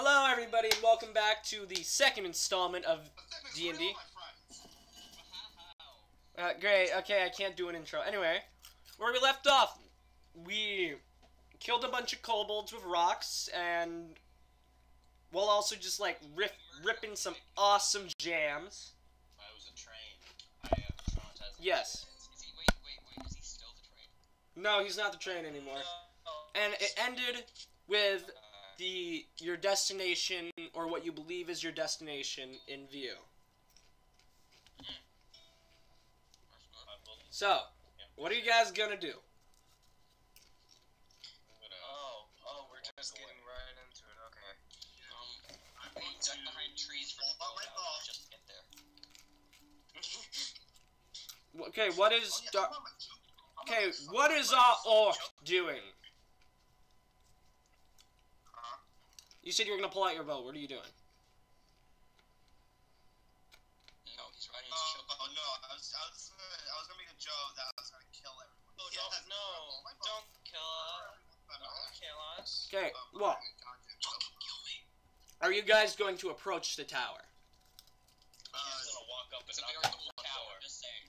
Hello everybody and welcome back to the second installment of D&D. Great, okay, I can't do an intro. Anyway, where we left off, we killed a bunch of kobolds with rocks, and we'll also just like ripping some awesome jams. I was a train. I traumatized. Yes. Wait, is he still the train? No, he's not the train anymore. And it ended with your destination, or what you believe is your destination, in view. So, what are you guys gonna do? Oh, we're just getting right into it. Okay. I'm going to duck behind trees for just get there. Okay, what is our orc doing? You said you were gonna pull out your bow. What are you doing? No, he's riding his choke. Oh no, I was gonna make a joke that I was gonna kill everyone. Oh, don't kill us. Don't kill us. Okay, well, Fucking kill me. are you guys going to approach the tower? He's gonna walk up and It's a knock very on cool the front tower, door. just saying.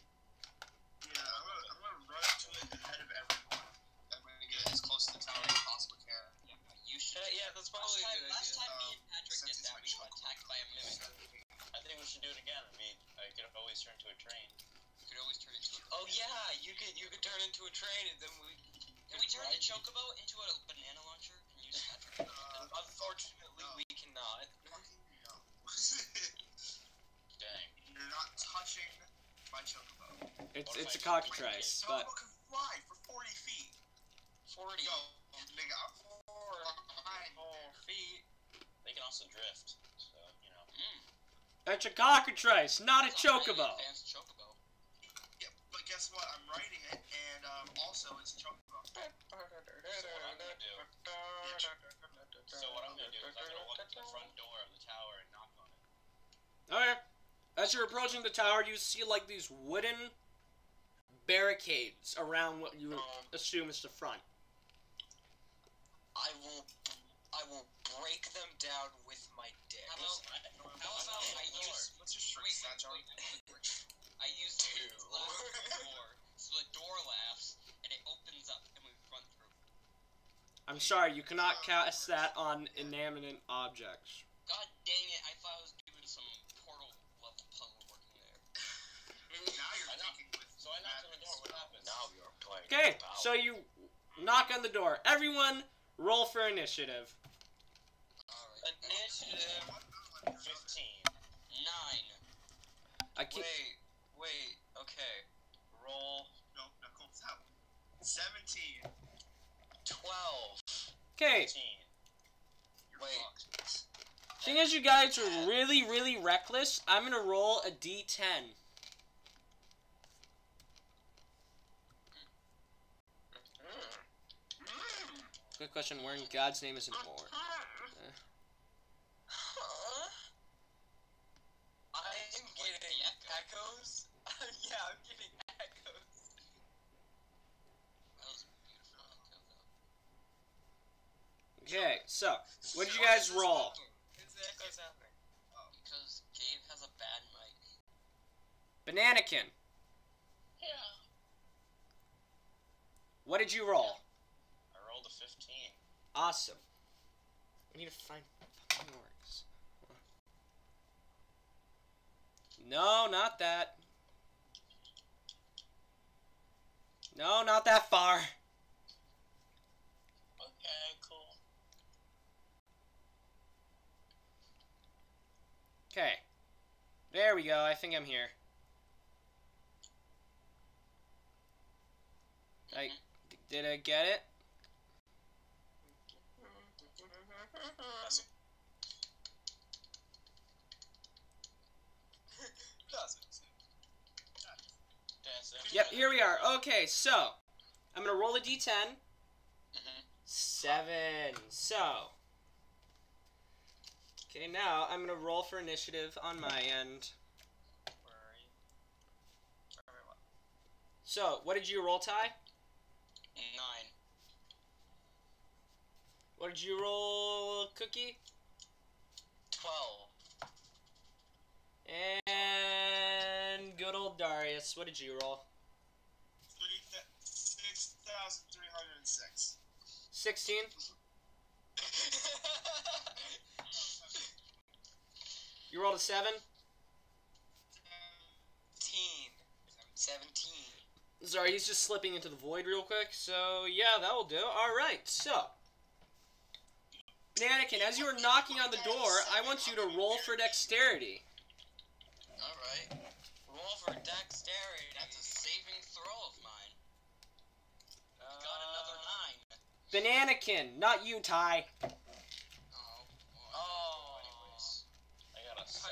Yeah, I'm gonna run to it ahead of everyone. I'm gonna get as close to the tower as I possibly can. Yeah, you should. Yeah, that's probably a good idea. Last time me and Patrick did that, we got attacked by a mimic. I think we should do it again. I mean, I could always turn to a train. You could always turn into a... Oh yeah, you could turn into a train and then we... Can we turn the chocobo into a banana launcher and use Patrick? Unfortunately, we cannot. No. Dang. You're not touching my chocobo. It's a cockatrice, but Chocobo can fly for 40 feet. 40. Yo, nigga, I'm 4 feet. They can also drift, so, you know. it's a cockatrice, not a It's a highly chocobo. advanced chocobo. Yeah, but guess what? I'm riding it, and also it's a chocobo. So what I'm gonna do is I'm gonna walk up to the front door of the tower and knock on it. Okay. As you're approaching the tower, you see like these wooden barricades around what you assume is the front. I will break them down with my dick. How about I use... What's your strength stat, John? I use 2. Door. So the door laughs, and it opens up, and we run through. I'm sorry, you cannot cast that on inanimate objects. God dang it, I thought I was doing some portal level puzzle working there. Now you're thinking with... So I knocked on the door, what happens? Now you're playing. Okay, so you knock on the door. Everyone, roll for initiative. Alright. Initiative 15. 9. I can't. Wait, okay. Roll No, Knuckles out. 17. 12. Okay, 15. You're Wait. fucked. seeing as you guys are really, really reckless, I'm gonna roll a d10. Good question, where in God's name is an orc? I'm getting echoes. Yeah, I'm getting echoes. That was beautiful echo, though. Okay, so, what did you guys roll? Who's the echoes happening? Because Gabe has a bad mic. Bananakin, Yeah. what did you roll? I rolled a 15. Awesome. We need to find fucking orcs. No, not that. No, not that far. Okay, cool. Okay. There we go. I think I'm here. Did I get it? Yep, here we are. Okay, so I'm gonna roll a d10. 7. So, okay, now I'm gonna roll for initiative on my end. Where are you? So, what did you roll, Ty? 9. What did you roll, Cookie? 12. And good old Darius. What did you roll? 6,306. 16? You rolled a 7? 17. Sorry, he's just slipping into the void real quick. So, yeah, that will do. Alright, so. Mannequin, as you are knocking on the door, I want you to roll for dexterity. Alright. Roll for dexterity. That's a saving throw of mine. Got another 9. Bananakin, not you, Ty. Anyways. I got a 7.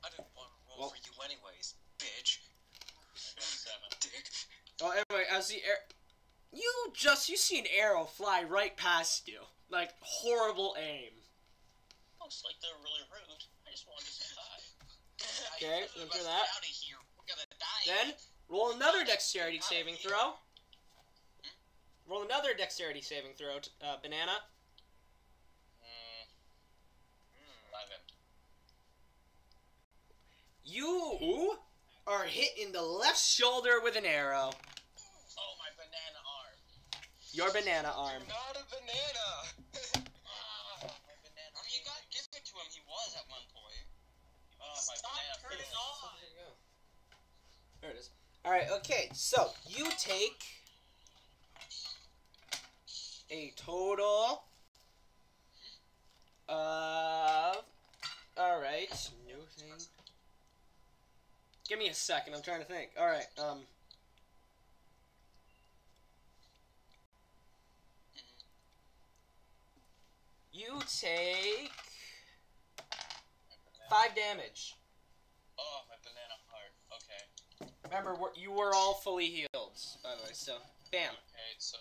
I didn't want to roll for you anyways, bitch. I got a 7. Dick. Well, anyway, as the you see an arrow fly right past you. Like, horrible aim. Looks like they're really rude. I just wanted to say hi. Okay, Let's after get that. out of here. We're gonna die. Then, roll another dexterity saving throw. Roll another dexterity saving throw, Banana. 11. You are hit in the left shoulder with an arrow. Oh, my banana arm. Your banana arm. Not a banana. My banana. I mean, you gotta give it to him. He was at one point. Oh, my Stop banana. turning on. There it is. Alright, okay, so you take a total of. Alright, new thing. Give me a second, I'm trying to think. Alright, you take 5 damage. Oh, my banana heart. Okay. Remember, you were all fully healed, by the way, so, bam. Okay, so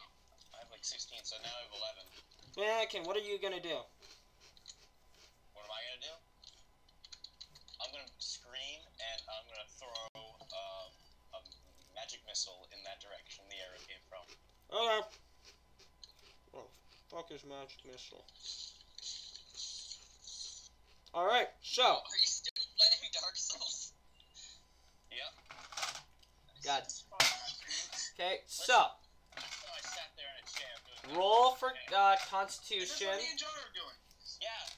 I have like 16, so now I have 11. Mannequin, what are you gonna do? What am I gonna do? I'm gonna scream and I'm gonna throw a magic missile in that direction the arrow came from. Okay. Oh, fuck is magic missile? Alright, so. Are you still playing Dark Souls? Yep. God. Okay, so. So I sat there in a chair doing Roll for That's Constitution. what me and John are doing. Yeah,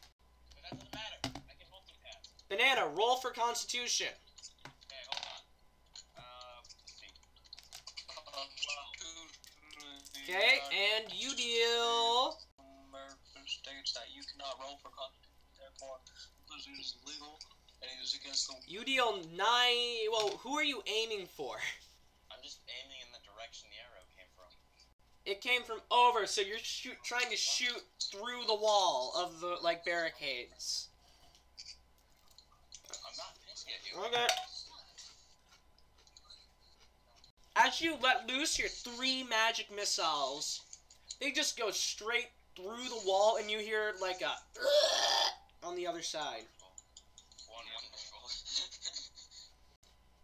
but that doesn't matter. I can multitask. Banana, roll for Constitution. Okay, hold on. Let's see. Okay, and you deal. States that you cannot roll for Constitution, therefore, because it is illegal and it is against the. You deal 9. Well, who are you aiming for? I'm just aiming in the direction the arrow came from. It came from over, so you're trying to shoot through the wall of the like barricades. I'm not pissed at you. Okay. As you let loose your 3 magic missiles, they just go straight through the wall, and you hear like a on the other side. Wonderful.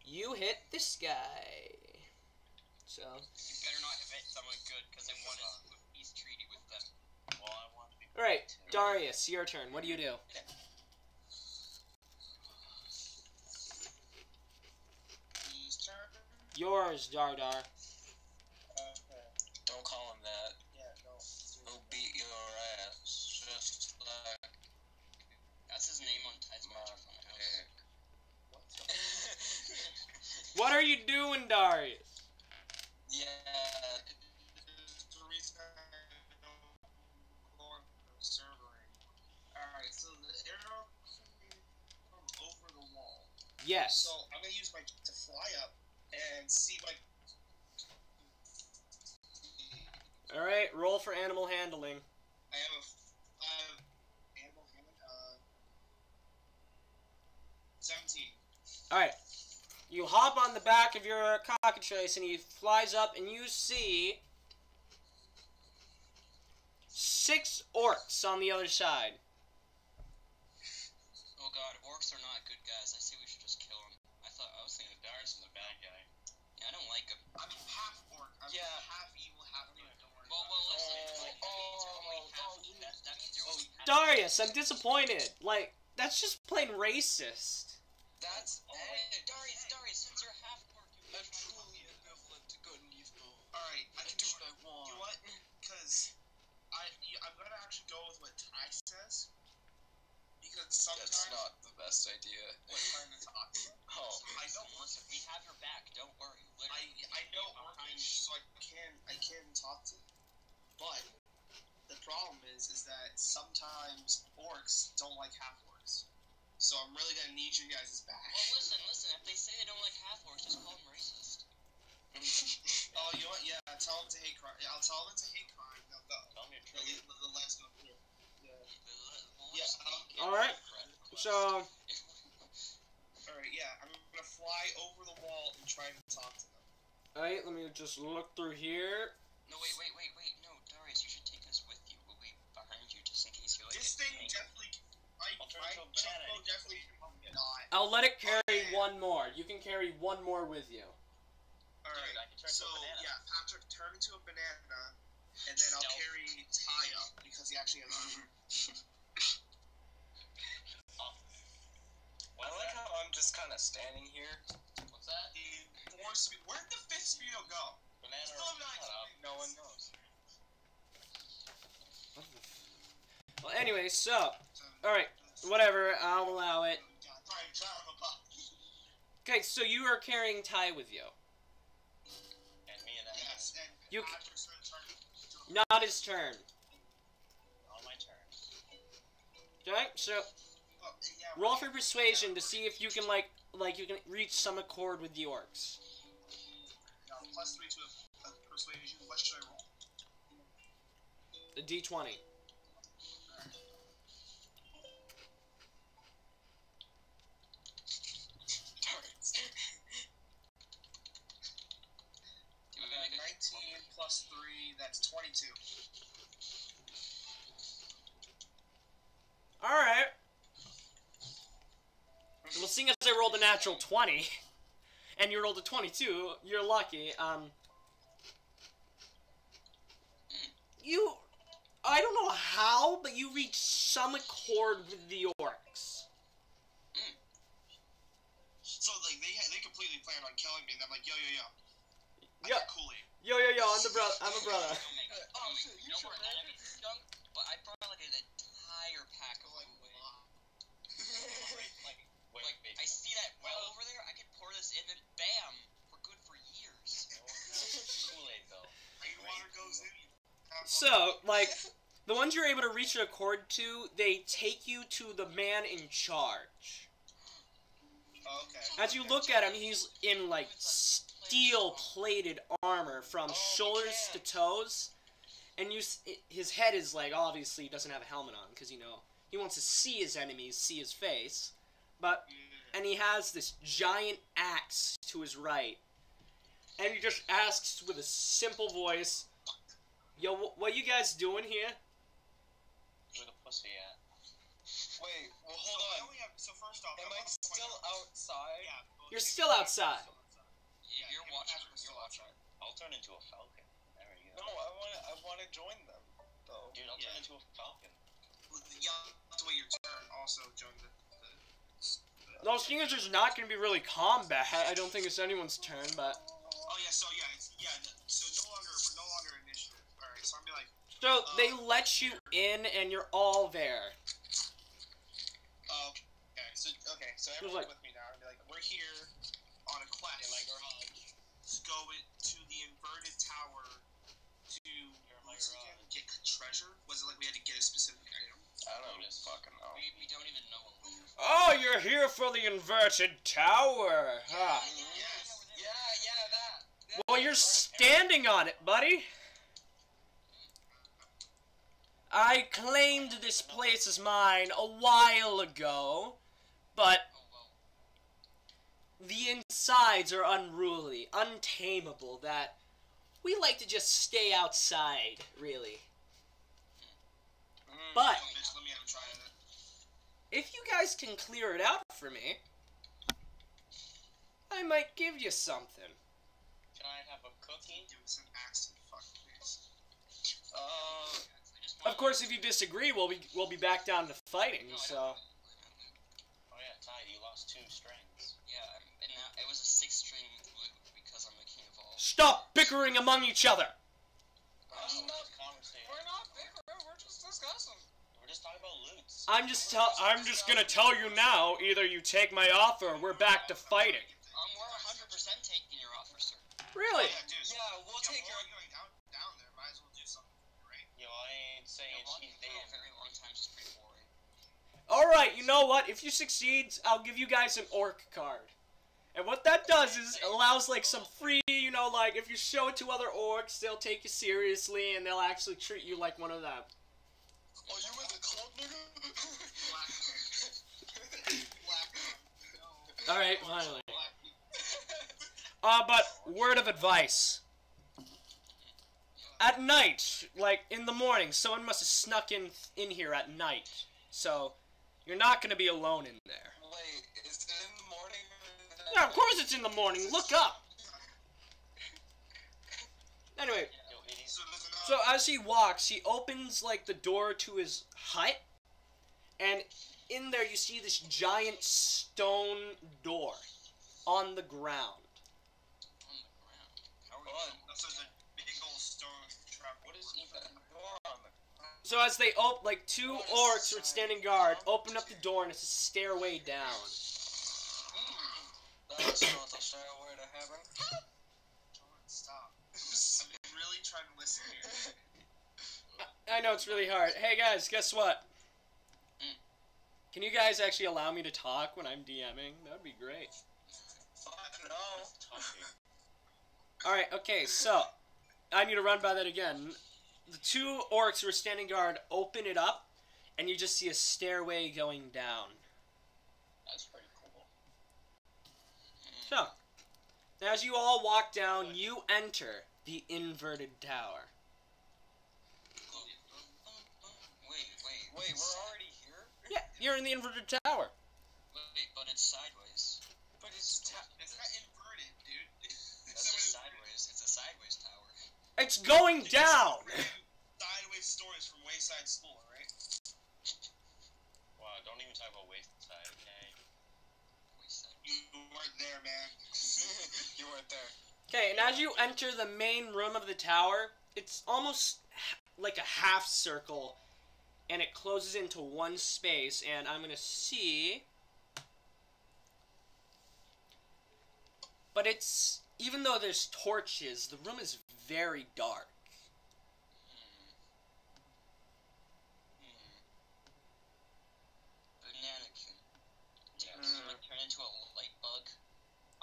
You hit this guy. So. You better not have hit someone good, because then one is peace treaty with them. Well, I want to be. Alright, Darius, your turn. What do you do? His turn. Yours, Dardar. Okay. Don't call him that. Yeah, no. He'll beat your ass. Just like. That's his name on Ty's microphone. What? What are you doing, Darius? Yeah. The reason I don't go on the server. Alright, so the arrow from over the wall. Yes. So I'm gonna use my to fly up and see my. Alright, roll for animal handling. I have animal handling. 17. Alright. You hop on the back of your cockatrice and he flies up and you see 6 orcs on the other side. Oh god, orcs are not good guys. I say we should just kill them. I was thinking Darius is a bad guy. Yeah, I don't like him. I'm half orc. I'm Yeah. half evil, half good. Don't worry. Well, listen. That means you're only half. That means you're only half. Darius, I'm disappointed. Like, That's just plain racist. That's Darius, since you're half orc, I'm truly ambivalent to good and evil. Alright, I can do what I want. You know what? Because I'm gonna actually go with what Ty says. Because sometimes That's not the best idea. we're trying to talk. Oh, I know. listen, we have your back. Don't worry. I know Orcish, so I can talk to them. But the problem is that sometimes orcs don't like half orcs. So I'm really gonna need you guys' back. Well, listen. If they say they don't like half orcs, just call them racist. Oh, you know what? Yeah, tell them to hate crime. Yeah, I'll tell them to hate crime. They'll go. Tell me you're The last go through. Yeah. Alright, so... Alright, yeah, I'm gonna fly over the wall and try to talk to them. Alright, let me just look through here. No, wait. No, Darius, you should take this with you. We'll be behind you just in case you like This thing definitely... Chocobo definitely not. I'll let it carry one more. You can carry one more with you. Alright, Dude, I can turn so, into a banana. yeah, Patrick, turn into a banana, and then I'll carry Ty up, because he actually has armor. I like how I'm just kind of standing here. What's that? Where'd the fifth speedo go? Banana. Still have nine. Shut up. No one knows. Well, anyway, so... Alright, whatever, I'll allow it. Okay, so you are carrying Ty with you. And me and that. Yes, and You- Patrick's gonna turn into a Not his turn. On my turn. Okay, so Oh, yeah, roll for persuasion to see if you can, like you can reach some accord with the orcs. no, +3 to a persuasion. What should I roll? The D20. Do we make 19 +3, that's 22. Alright. Well, seeing as I rolled a natural 20, and you rolled a 22, you're lucky. I don't know how, but you reached some accord with the orcs. So like they completely planned on killing me, and I'm like, yo. I Yeah. got Kool-Aid. Yo, I'm the brother. I'm a brother. Oh, shit, you know what enemy junk? But I brought like an entire pack of Wait. I see that well over there. I could pour this in and bam, we're good for years. Kool-Aid though. Rainwater goes in. So, like, the ones you're able to reach an accord to, they take you to the man in charge. Oh, okay. As you look at him, he's in, like, steel-plated armor from shoulders to toes. And his head is, like, obviously he doesn't have a helmet on, because, you know, he wants to see his enemies, see his face. And he has this giant axe to his right. And he just asks with a simple voice, yo, what you guys doing here? Where the pussy at? Wait, well hold on. So first off, Am I still outside? Yeah. You're still outside. You're watching. I'll turn into a falcon. There we No, go. I wanna join them. Though. Dude, I'll turn into a falcon. Yeah, that's wait your turn. Also, join the No, seeing as there's not going to be really combat, I don't think it's anyone's turn, but... Oh yeah, so we're no longer initiative. All right, so I'm gonna be like, So, they let you in, and you're all there. okay, so Feels everyone like- with me now. I'm gonna be like, we're here on a quest. In my garage. To go to the inverted tower to get treasure. Was it like we had to get a specific item? I don't fucking know. We don't even know what we're Oh, you're here for the inverted tower. Huh. Yes. Yeah, that. Well, you're standing on it, buddy. I claimed this place as mine a while ago, but Oh, well. the insides are unruly, untamable, that we like to just stay outside, really. But Bitch, let me have a try at it. if you guys can clear it out for me, I might give you something. Can I have a cookie? Give us an axe and fuck face. Of course, if you disagree, we'll be back down to fighting. So died. You lost 2 strings. Yeah, and now it was a 6-string loot because I'm a king of all. Stop bickering among each other. We're not conversating. We're not bickering. We're just discussing. We're just talking about loots. I'm just gonna tell you now. Either you take my offer, or we're back to fighting. We're 100% taking your offer, sir. Really? Yeah, dude. Yeah, we'll take your. Going down there. Might as well do something, right? Yo, I ain't saying Walking she's for a dead. very long time is pretty boring. Alright, you know what? If you succeed, I'll give you guys an orc card. And what that does is allows like some free, you know, like if you show it to other orcs, they'll take you seriously and they'll actually treat you like one of them. Oh, you with the club, nigga? No. Alright, finally. Black But word of advice. At night, like in the morning, someone must have snuck in here at night. So, you're not gonna be alone in there. Wait, is it in the morning? Yeah, of course it's in the morning. Look up. Anyway, Yo, idiot. so as he walks, he opens like the door to his hut, and in there you see this giant stone door on the ground. On the ground. How are we Oh, going? that's just a big old stone trap. What is even a door on the ground? So as they like 2 orcs are standing guard, open up the door and it's a stairway down. That's not the stairway to heaven. Jordan, stop. I'm really trying to listen here. I know it's really hard. Hey guys, guess what? Can you guys actually allow me to talk when I'm DMing? That would be great. Fuck no. Alright, okay, so I need to run by that again. The 2 orcs who are standing guard open it up, and you just see a stairway going down. That's pretty cool. So, as you all walk down, you enter the inverted tower. Wait, we're already here? Yeah, you're in the inverted tower. Wait, but it's sideways. But it's It's not inverted, dude. That's just sideways. It's a sideways tower. It's going down! Sideways stories from Wayside School, right? Wow, don't even talk about wayside, okay? You weren't there, man. You weren't there. Okay, and as you enter the main room of the tower, it's almost like a half circle, and it closes into one space, and I'm gonna see... But it's... Even though there's torches, the room is very dark. Bananakin. Yes. Can I turn into a light bug?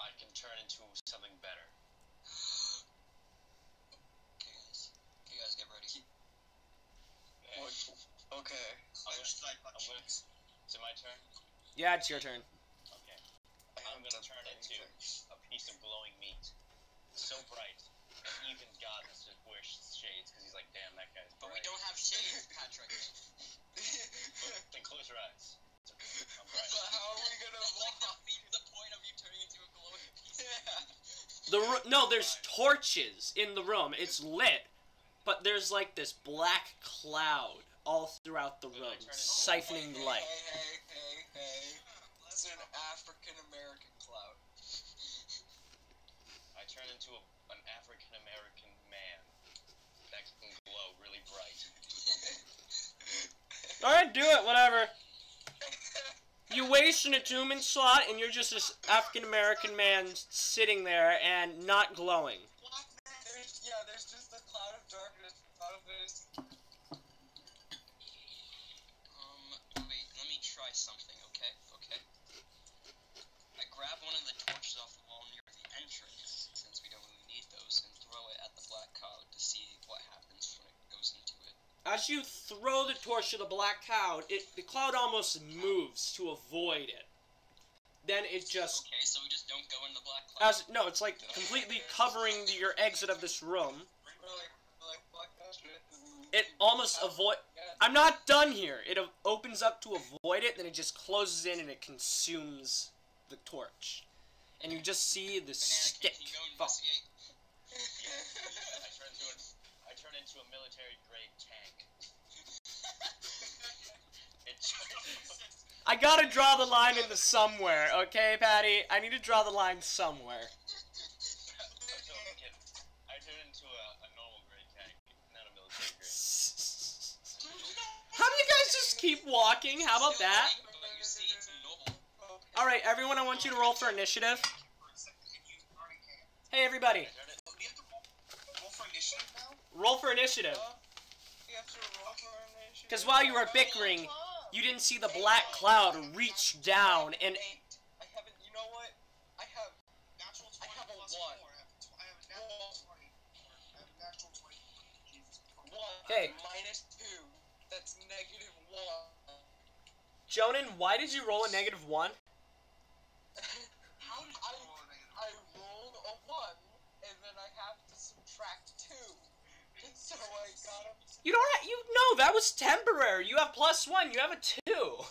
I can turn into something better. Okay, guys, get ready. Okay. Is it my turn? Yeah, it's your turn. Okay. I'm gonna turn into a piece of glowing meat. So bright. Even God has to wear shades because he's like, damn, that guy's bright. But we don't have shades, Patrick. Then close your eyes. I'm bright. But how are we gonna defeat the point of you turning into a glowing piece? No, there's torches in the room. It's lit, but there's like this black cloud all throughout the room, siphoning the light. Hey. It's an African American cloud. I turn into an African American man that can glow really bright. Alright, do it, whatever. You waste an attunement slot, and you're just this African American man sitting there and not glowing. There's just a cloud of darkness out of this. Wait, let me try something, okay? I grab one of the torches off the wall near the entrance, since we don't really need those, and throw it at the black cloud to see what happens when it goes into it. As you throw the torch to the black cloud, the cloud almost moves to avoid it. Then it just... Okay, so we just don't go in the black cloud? No, it's like completely covering your exit of this room. It almost avoid... I'm not done here. It opens up to avoid it, then it just closes in and it consumes the torch. And you just see the stick fall. I turn into a military grade tank. I gotta draw the line into somewhere, okay, Patty? I need to draw the line somewhere. I turned into a normal grade tank, not a military grade. How do you guys just keep walking? How about that? Alright, everyone, I want you to roll for initiative. Hey, everybody. Roll for initiative now? Roll for initiative. Because while you were bickering, you didn't see the black cloud reach down and... I haven't, you know what? I have Natural 20 I have a plus 1. 4. I have a natural 20. I have a natural 20. Jesus. 1 Okay. minus 2. That's negative 1. Jonan, why did you roll a -1? How did you roll a negative? I rolled a 1, and then I have to subtract 2. And so I got him. You don't have, no, that was temporary. You have +1, you have a 2. No.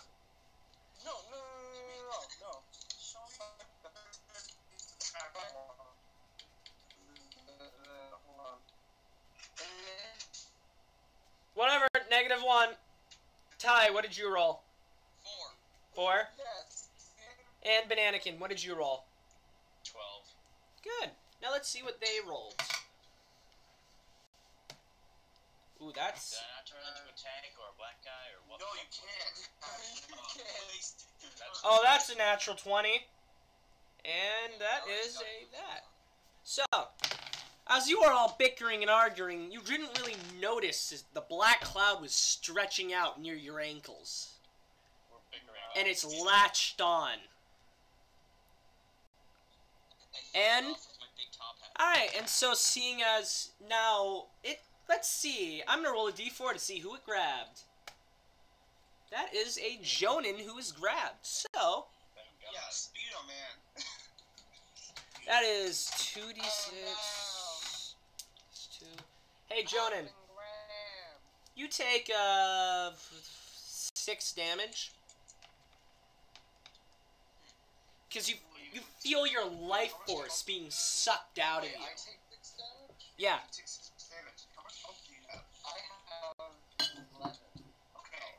Whatever, -1. Ty, what did you roll? 4. 4? Yes. And Bananakin, what did you roll? 12. Good. Now let's see what they rolled. Ooh, that's... Did I not turn into a tank or a black guy or what? No, you can't. Oh, that's a natural 20. And that is that. So, as you are all bickering and arguing, you didn't really notice as the black cloud was stretching out near your ankles. We're bickering. And it's latched on. And... Alright, and so seeing as now let's see. I'm gonna roll a d4 to see who it grabbed. That is a Jonan who is grabbed. So Yeah, Speedo, man. that is 2d6. 2. Hey Jonan, you take 6 damage. Because you feel your life force being sucked out of you. I take 6 damage? Yeah. Take 6 damage. How much health do you have? I have 11. Okay.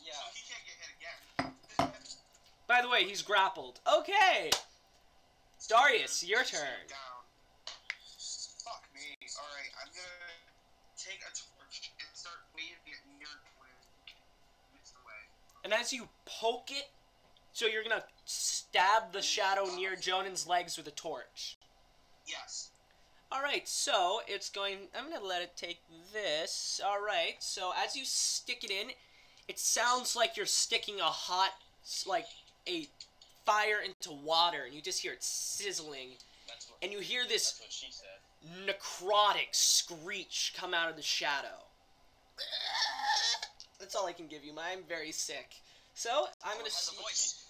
Yeah. So he can't get hit again. By the way, he's grappled. Okay. Darius, your turn. Down. Fuck me. Alright, I'm gonna take a torch and start waving it near the way. And as you poke it, so you're gonna stab the shadow near Jonan's legs with a torch. Yes. Alright, so it's going... I'm gonna let it take this. Alright, so as you stick it in, it sounds like you're sticking a hot... like a fire into water, and you just hear it sizzling. And you hear this That's what she said. necrotic screech come out of the shadow. That's all I can give you. I'm very sick. So, I'm gonna... It has a voice.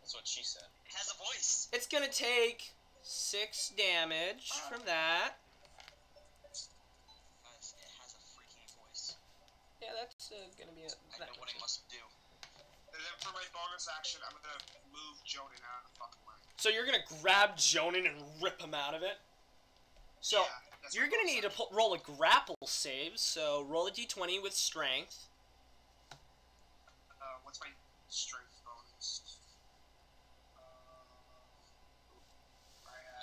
That's what she said. It has a voice. It's gonna take 6 damage from that. Guys, it has a freaking voice. Yeah, that's gonna be a... I know what I must do. And then for my bonus action, I'm gonna move Jonan out of the fucking way. So you're gonna grab Jonan and rip him out of it? So, Yeah, that's you're my gonna bonus need to roll a grapple save, so roll a d20 with strength. What's my strength bonus?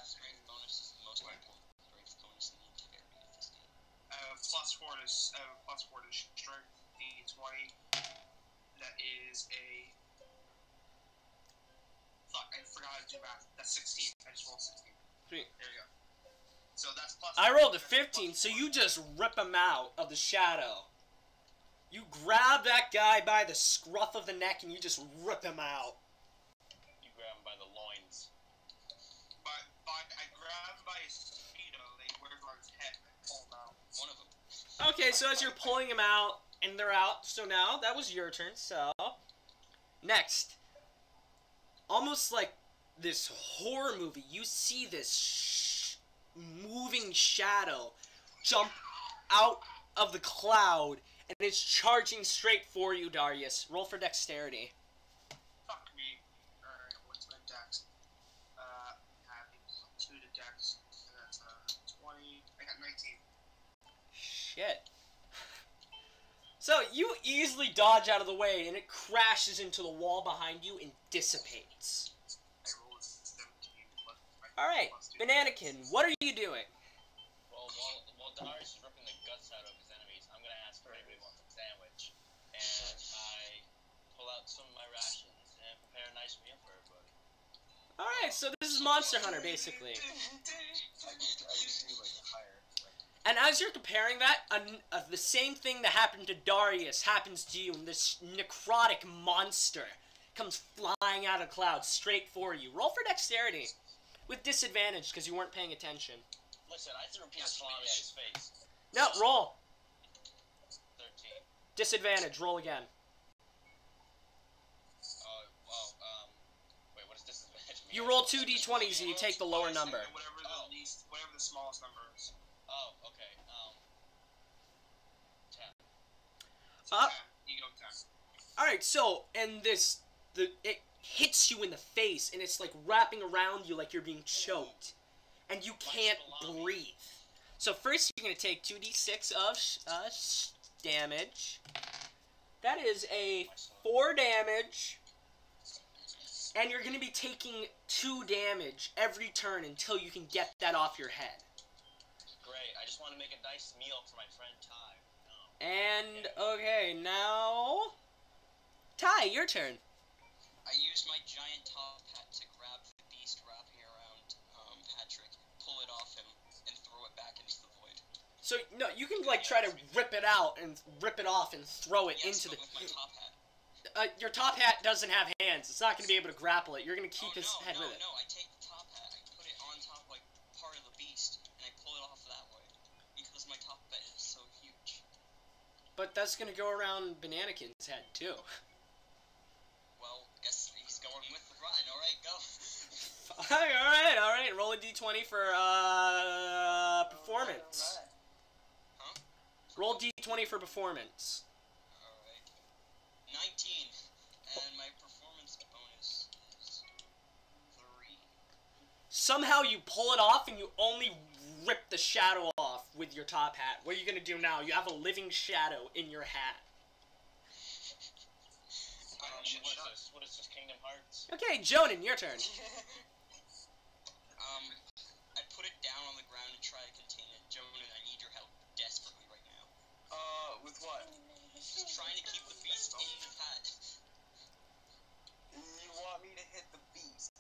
Strength bonus is the most important strength bonus in the entirety of this game. I have +4 to strength d20. That is a... Fuck, I forgot how to do math. That's 16. I just rolled 16. Sweet. There you go. So that's plus... I rolled a that's 15, plus so 4. you just rip him out of the shadow. You grab that guy by the scruff of the neck and you just rip him out. You grab him by the loins. I grabbed by his speedo, they wear it on his head, and I pull him out. One of them. Okay, so as you're pulling him out, and they're out, so now, that was your turn, so... Next. Almost like this horror movie, you see this moving shadow jump out of the cloud, and it's charging straight for you, Darius. Roll for dexterity. Fuck me. Alright, what's my dex? Having 2 to dex, and that's 20. I got 19. Shit. So you easily dodge out of the way, and it crashes into the wall behind you and dissipates. I rolled a 17. Alright, Bananakin, what are you doing? Well, while Darius is ripping the guts out of his enemies, I'm gonna ask if anybody wants a sandwich. And I pull out some of my rations and prepare a nice meal for everybody. Alright, so this is Monster Hunter, basically. I would do like a higher. And as you're comparing that, the same thing that happened to Darius happens to you, and this necrotic monster comes flying out of clouds straight for you. Roll for dexterity. With disadvantage, because you weren't paying attention. Listen, I threw a piece of salami at his face. No, roll. 13. Disadvantage, roll again. Wait, what does disadvantage mean? You roll 2 d20s and you take the lower number. Whatever the smallest number is. Oh, okay. 10. You go 10. Alright, so, and it hits you in the face, and it's like wrapping around you like you're being choked. And you can't breathe. So first you're going to take 2d6 of damage. That is a 4 damage. And you're going to be taking 2 damage every turn until you can get that off your head. Great, I just want to make a nice meal for my friend Ty. And, okay, now... Ty, your turn. I use my giant top hat to grab the beast wrapping around Patrick, pull it off him, and throw it back into the void. So, no, you can, like, try to rip it out and rip it off and throw it Yes, into but the... with my top hat. Your top hat doesn't have hands. It's not going to be able to grapple it. You're going to keep his head with it. No, I take the top hat, I put it on top, like, part of the beast, and I pull it off that way. Because my top hat is so huge. But that's going to go around Bananakin's head, too. Well, guess he's going with the run. Alright, go. Alright. Roll a d20 for, performance. Huh? Roll d20 for performance. Alright. 19. And my performance bonus is 3. Somehow you pull it off and you only rip the shadow off with your top hat. What are you going to do now? You have a living shadow in your hat. What is this, Kingdom Hearts? Okay, Jonan, your turn. I put it down on the ground and try to contain it. Jonan, I need your help desperately right now. With what? Just trying to keep the beast in the hat. You want me to hit the beast?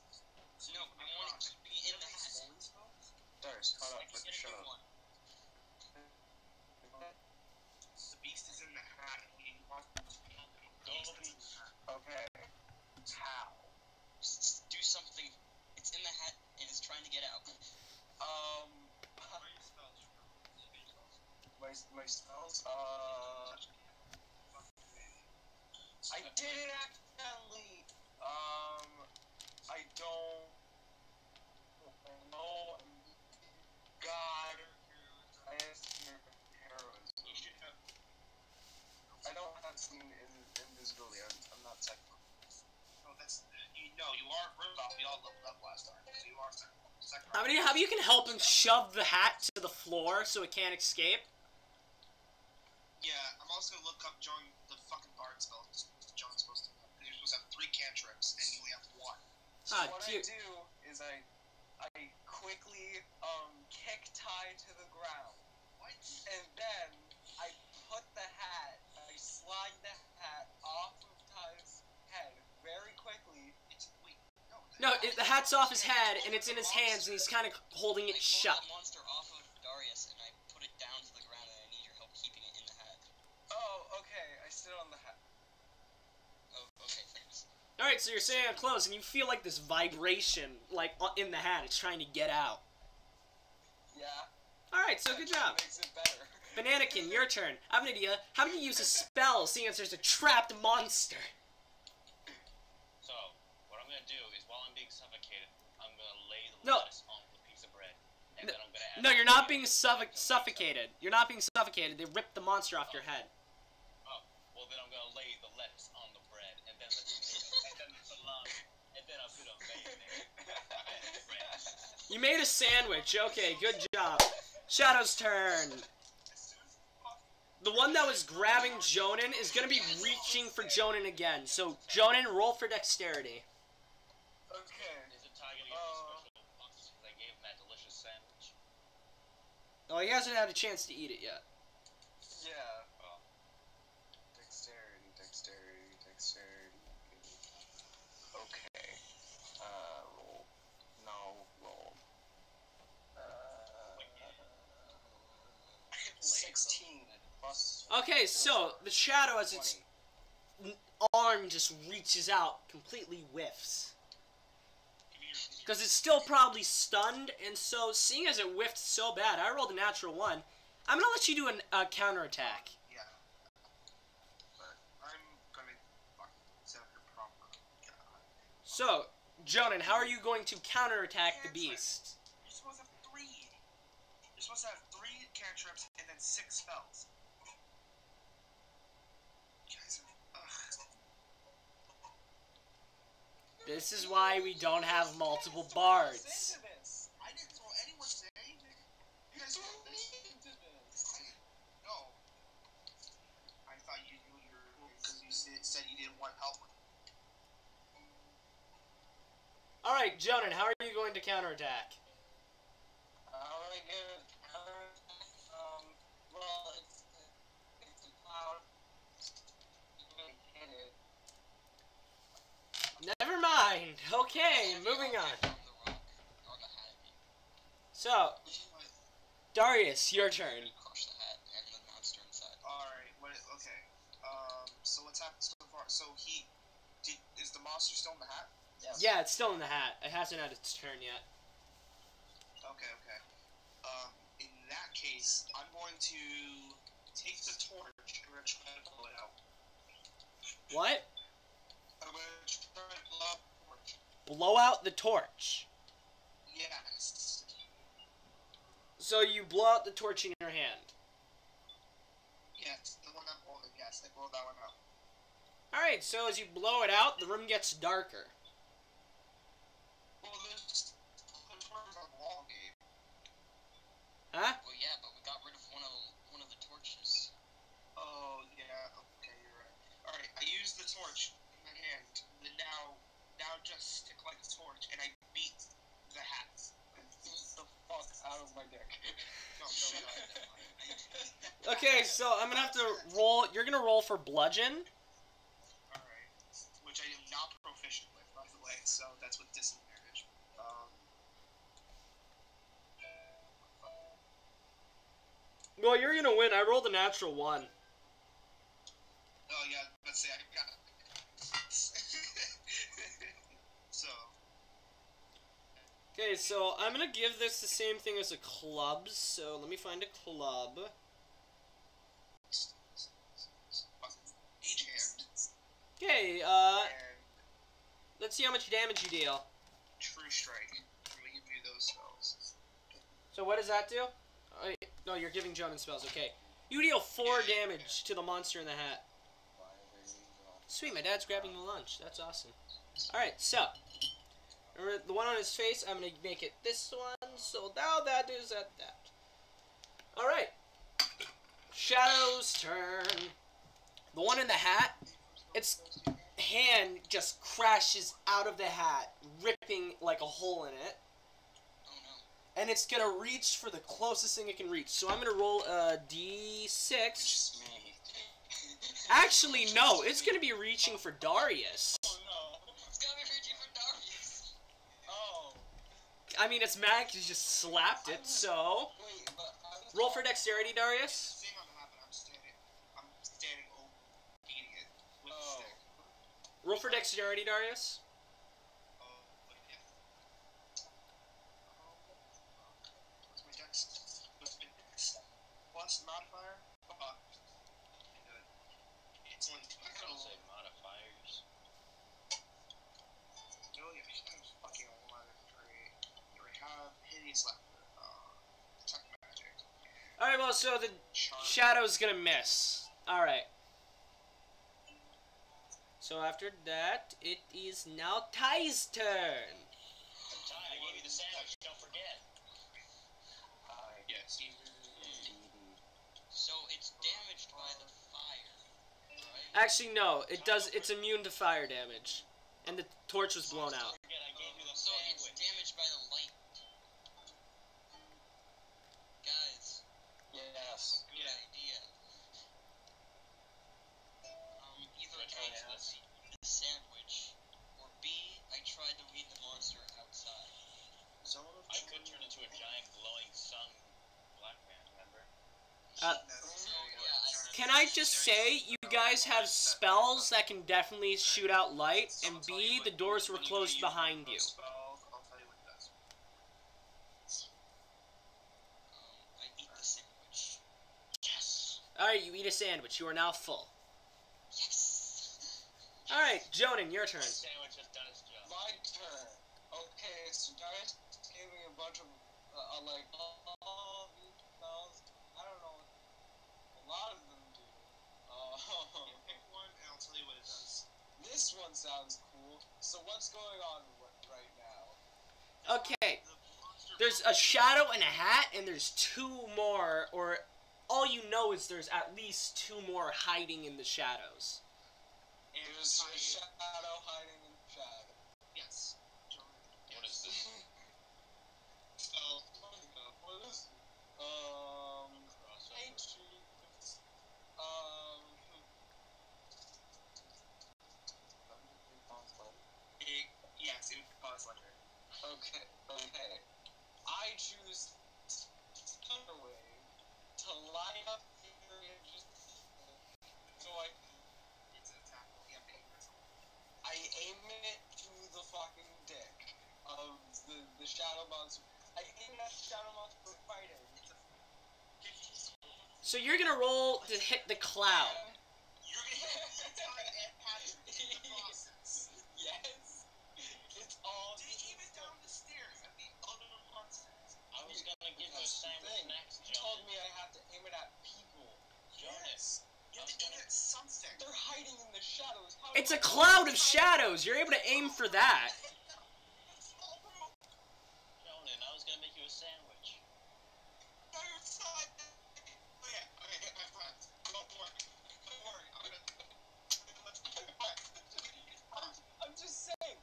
No, I want it to be in the hat. Darius, hold up, Like, shut up. one. The beast is in the hat. Okay. How? Just do something. It's in the hat and it's trying to get out. My spells? I did it accidentally! I don't know. God. I have some heroism. I don't have some invisibility. I'm not technical. No, you are first off. We all leveled up last time, so you are second. How many you can help him shove the hat to the floor so it can't escape? Yeah, I'm also gonna look up the fucking bard spell John's supposed to know. Because you're supposed to have 3 cantrips, and you only have 1. So what cute. I do is I quickly kick Ty to the ground. What? And then I put the hat, I slide the hat off of Ty's head very quickly. The hat's off his head, and it's in his hands, and he's kind of holding it I shut. pulled that monster off of Darius and I put it down to the ground and I need your help keeping it in the hat. Oh, okay. I sit on the hat. Oh, okay, thanks. Alright, so you're sitting up close, and you feel like this vibration, like, in the hat. It's trying to get out. Yeah. Alright, so good job. Makes it better. Bananakin, your turn. I have an idea. How about you use a spell, seeing as there's a trapped monster? So, what I'm gonna do is while I'm being suffocated, I'm gonna lay the No. lettuce on the piece of bread. And then I'm gonna add No, you're not being suffocated. You're not being suffocated. They ripped the monster off your head. Oh, well then I'm gonna lay the lettuce on the bread, and then the tomato, and then the salami, and then I'll put a mayonnaise, and bread. You made a sandwich. Okay, good job. Shadow's turn. the one that was grabbing Jonan is gonna be reaching for Jonan again. So Jonan, roll for dexterity. Okay. Is it targeting a special box? Because I gave him that delicious sandwich. Oh, he hasn't had a chance to eat it yet. Yeah. Oh. Dexterity, dexterity, dexterity. Okay. Roll. No, roll. 16 plus. Okay, so the shadow, as its arm just reaches out, completely whiffs. Because it's still probably stunned, and so seeing as it whiffed so bad, I rolled a natural 1. I'm gonna let you do a counterattack. Yeah. But I'm gonna set up your proper. So, Jonan, how are you going to counterattack the beast? You're supposed to have 3. You're supposed to have 3 cantrips and then 6 spells. You guys are, This is why we don't have multiple bards. I didn't throw anyone to anything. You guys threw me into this. No. I thought you knew because you said you didn't want help with it. Alright, Jonan, how are you going to counterattack? How am I gonna counter? Well, it's a cloud. You can't hit it. Never mind. Okay, moving on. On the rock, or the hat. So, Darius, your turn. Crush the hat and the monster inside. Alright, okay. So what's happened so far? So is the monster still in the hat? Yes. Yeah, it's still in the hat. It hasn't had its turn yet. Okay. In that case, I'm going to take the torch and we're going to try to blow it out. What? I'm going to try to blow out the torch. Blow out the torch. Yes. So you blow out the torch in your hand. Yes, the one I'm holding, yes, I blow that one out. Alright, so as you blow it out, the room gets darker. Well, there's torches on the wall, Gabe. Huh? Well, yeah, but we got rid of one of the torches. Oh, yeah, okay, you're right. Alright, I use the torch in my hand, and now just stick like a torch, and I beat the hat. Beat the fuck out of my dick. No, shut up. Okay, so I'm gonna have to roll. You're gonna roll for bludgeon. Alright, which I am not proficient with, by the way, so that's with disadvantage. Well, you're gonna win. I rolled a natural 1. Oh yeah, let's say I got it. So. Okay, so I'm gonna give this the same thing as a club. So let me find a club. Each hand. Okay, And let's see how much damage you deal. True Strike. I'm gonna give you those spells. So what does that do? Oh, wait, no, you're giving Jonan spells. Okay, you deal 4 damage to the monster in the hat. Sweet, my dad's grabbing the lunch. That's awesome. Alright, so remember the one on his face, I'm gonna make it this one, so now that is at that. Alright. Shadow's turn. The one in the hat, its hand just crashes out of the hat, ripping like a hole in it. Oh no. And it's gonna reach for the closest thing it can reach. So I'm gonna roll a d6. Just me. Actually, no, it's gonna be reaching for Darius. Oh no. It's gonna be reaching for Darius. Oh. I mean, it's mad 'cause you just slapped it, so... Wait, but Roll for dexterity, Darius. Seeing how it happened, I'm standing over, beating it with the Oh. stick. Roll for dexterity, Darius. Oh, but yeah. What's my dex? What's my dex? Plus modifier? Good. It's only 2. I was gonna say modifiers. Oh yeah, I'm fucking 11. Great. You already have hideous laughter. Attack magic. Alright, well, so the Charm. shadow's gonna miss. Alright. So after that, it is now Ty's turn. Ty, I gave you the sandwich, don't forget. Yes. So it's damaged by Actually, no. It does. It's immune to fire damage, and the torch was blown out. So it's damaged by the light. Guys. Yes. Good idea. Either I tried to eat the sandwich, or B, I tried to lead the monster outside. I could turn into a giant glowing sun black man, remember? Can I just say, you guys have spells that can definitely shoot out light, and B, the doors were closed behind you. I'll tell you what it does. I eat the sandwich. Yes. Alright, you eat a sandwich. You are now full. Yes. Alright, Jonan, your turn. The sandwich has done its job. My turn. Okay, so guys gave me a bunch of like all these spells. I don't know. A lot of them do. Pick one and I'll tell you what it does. This one sounds cool. So what's going on right now? Okay, there's a shadow and a hat, and there's two more, or all you know is there's at least two more hiding in the shadows. There's a shadow hiding in the shadow. Yes. What is this? So, What is it? yes, it would cause letter. Okay. I choose Thunder Wave to light up the area just so It's an attack. You have to aim for something. I aim it to the fucking dick of the shadow monster. I aim at the shadow monster fighting. It's a 50 So you're gonna roll to hit the cloud. You're gonna hit the time and patch in the process. Yes. It's all. Did you even down the stairs at the other monsters? I was gonna give you a That's the sandwich thing. next, You told Jonas. me I have to aim it at people. Jonas. You have to aim at something. They're hiding in the shadows. How It's do a I- cloud of shadows. You're able to aim for that. Jonan, I was gonna make you a sandwich. I'm just saying.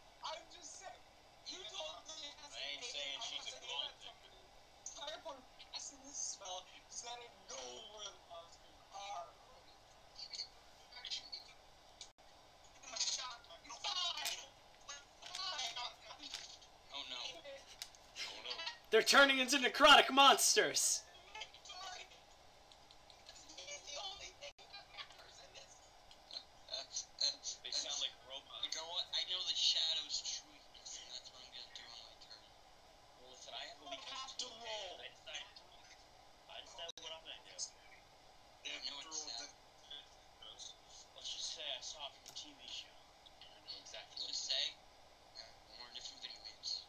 You told me it has I ain't saying she's a gold digger. The entire point of casting this spell is that I know where the monsters are. Oh no. Oh no. They're turning into necrotic monsters. They sound like robots. You know what? I know the shadow's true weakness, and that's what I'm gonna do on my turn. Well, listen, I have a weakness. have to roll. I decided what I'm gonna do. I know it's sad. Let's just say I saw it from a TV show. And I know exactly what Just say, more different video games.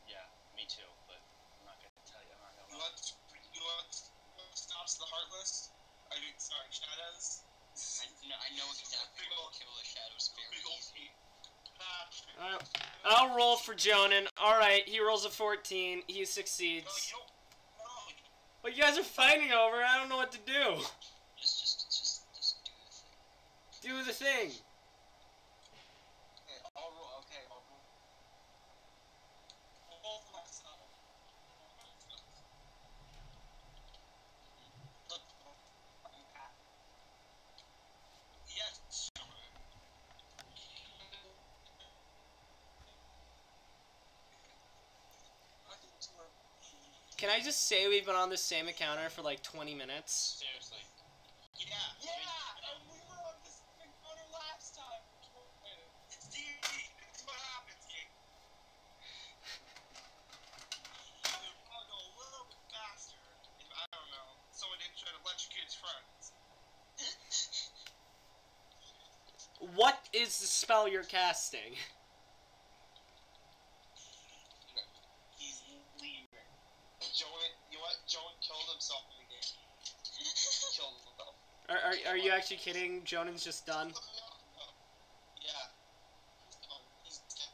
Yeah, me too, but I'm not gonna tell you. I'm not gonna You want what stops the Heartless? I mean, sorry, Shadows. I know exactly what will kill the shadows very Big old easy. feet. I'll roll for Jonan. Alright, he rolls a 14. He No, succeeds. you don't. No. What you guys are fighting over, I don't know what to do. Just do the thing. Do the thing. Okay, I'll roll. Roll for myself. Look, I'm Pat. Yes. Can I just say we've been on this same encounter for like 20 minutes? Seriously. Yeah. Yeah, and we were on this encounter last time. It's D&D. It's what happens, Jake. It'll probably go a little bit faster if, I don't know, someone didn't try to electrocute his friends. What is the spell you're casting? He's leaving. Joan killed himself in the game. Killed himself. Are you actually kidding? Jonan's just done. Yeah. He's dead.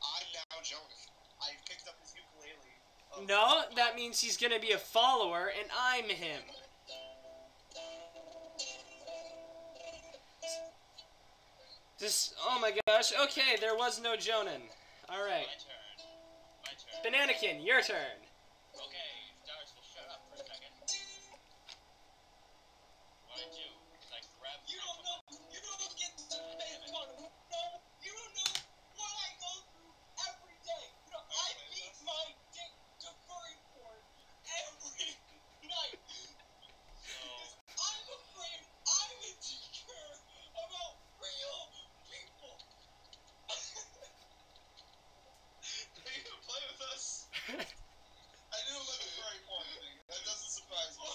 I'm now Jonas. I picked up his ukulele. No, that means he's gonna be a follower, and I'm him. just... Oh my gosh. Okay, there was no Jonan. Alright. My turn. My turn. Bananakin, your turn. Okay, Darius will shut up for a second. What I do is I grab... You don't know. You don't get to make fun of me. No, you don't know what I go through every day. You know, I beat my dick to furry porn every night. So... I'm afraid I'm insecure about real people. Are you gonna play with us? I knew about the furry porn thing. That doesn't surprise me.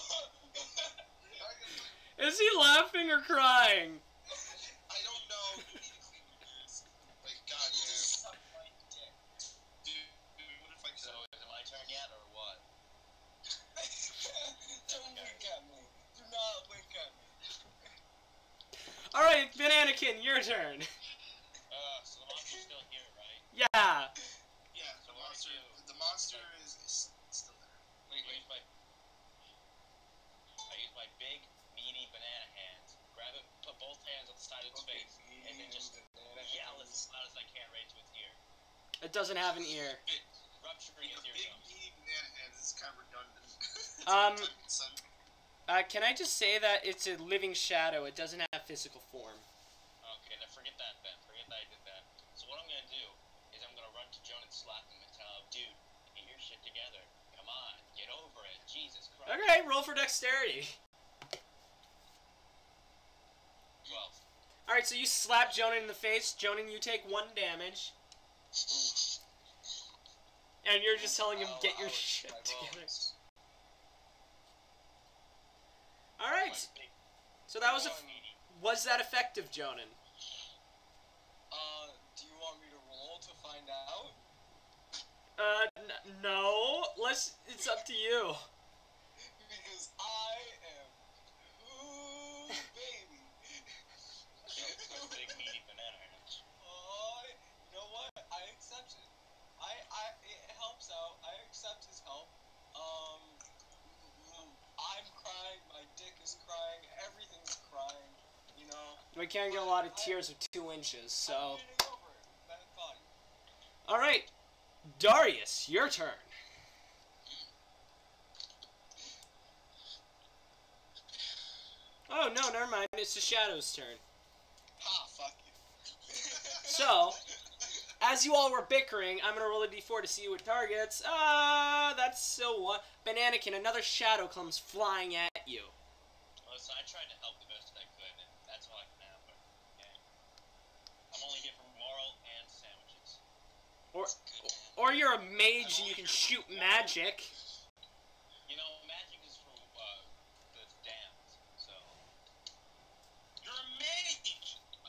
Is he laughing or crying? I don't know. You need to clean your ears. Like, goddamn. Suck my dick. Dude, what if I So, is it my turn yet, or what? Don't wink at me. Do not wink at me. Alright, Bananakin, your turn. So the monster's still here, right? Yeah. Yeah, So what do I do? the monster is still there. I use my big, meaty banana hands, grab it, put both hands on the side of its face, and then just yell as loud as I can right to its ear. It doesn't have an ear. Rupturing The its big eardrums. meaty banana hands is kind of redundant. Can I just say that it's a living shadow? It doesn't have physical form. Okay, now forget that then. Forget that I did that. So what I'm gonna do is I'm gonna run to Joan and slap him and tell him, dude, get your shit together. Come on, get over it. Jesus Christ. Okay, roll for dexterity. 12. Alright, so you slap Jonan in the face. Jonan, you take 1 damage. And you're just telling him, get your shit together. Alright, so that was was that effective, Jonan? Do you want me to roll to find out? No. It's up to you. Because I am ooh baby. Big meaty banana hands. You know what? I accept it. It helps out. I accept his help. I'm crying. My dick is crying. Everything's crying. You know. We can't get a lot of tears with 2 inches, so... I'm getting over it. That body. Alright, Darius, your turn. Oh, no, never mind. It's the Shadow's turn. Ha, fuck you. So, as you all were bickering, I'm gonna roll a d4 to see what targets. That's so what? Bananakin, another shadow comes flying at you. Listen, I tried to help the best I could, and that's all I can have, but, okay. I'm only here for moral and sandwiches. Or you're a mage and you can shoot magic. You know, magic is for, the damned, so... You're a mage!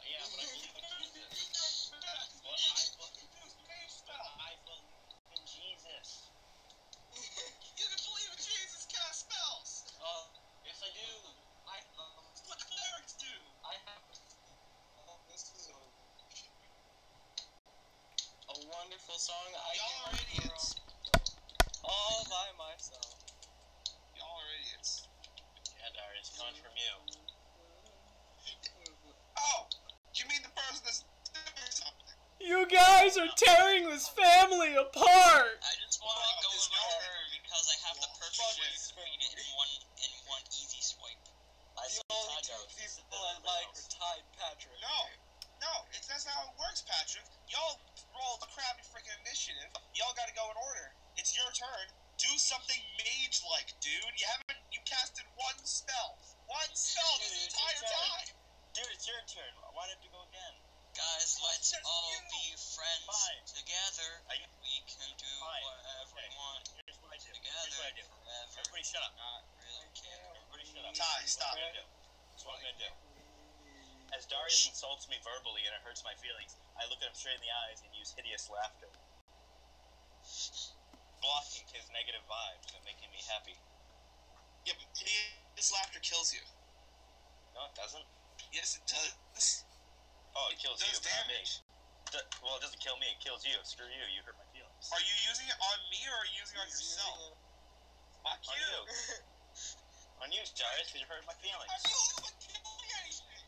Yeah, but I believe in Jesus. I believe in Jesus. You can believe in Jesus cast spells! Yes, I do. That's what clerics do! This is a wonderful song. Y'all are idiots. All by myself. Y'all are idiots. Yeah, Darius, coming from you. Oh! You mean the person that's doing something? You guys are tearing this family apart! I just want to go with my turn because I have the perfect way to beat it in one easy swipe. The only two people I like are Ty and Patrick. No, that's not how it works, Patrick. Y'all rolled a crappy freaking initiative. Y'all gotta go in order. It's your turn. Do something mage-like, dude. You casted 1 spell. 1 spell this Dude, it's entire your turn. time. Dude, it's your turn. Why don't you go again? Guys, let's Just all you. be friends Fine. together. We can do Fine. whatever Okay. we want Here's what I do. together Here's what I do. forever. Everybody shut up. Not really care. Everybody shut up. Ty, stop. That's what I'm gonna do. As Darius insults me verbally and it hurts my feelings, I look at him straight in the eyes and use hideous laughter, blocking his negative vibes and making me happy. Yeah, but hideous laughter kills you. No, it doesn't. Yes, it does. Oh, it kills you, Does but not me. damage. Well, it doesn't kill me, it kills you. Screw you, you hurt my feelings. Are you using it on me or are you using it on yourself? Fuck On you. On you, Darius, because you hurt my feelings. I'm the only one killing anything.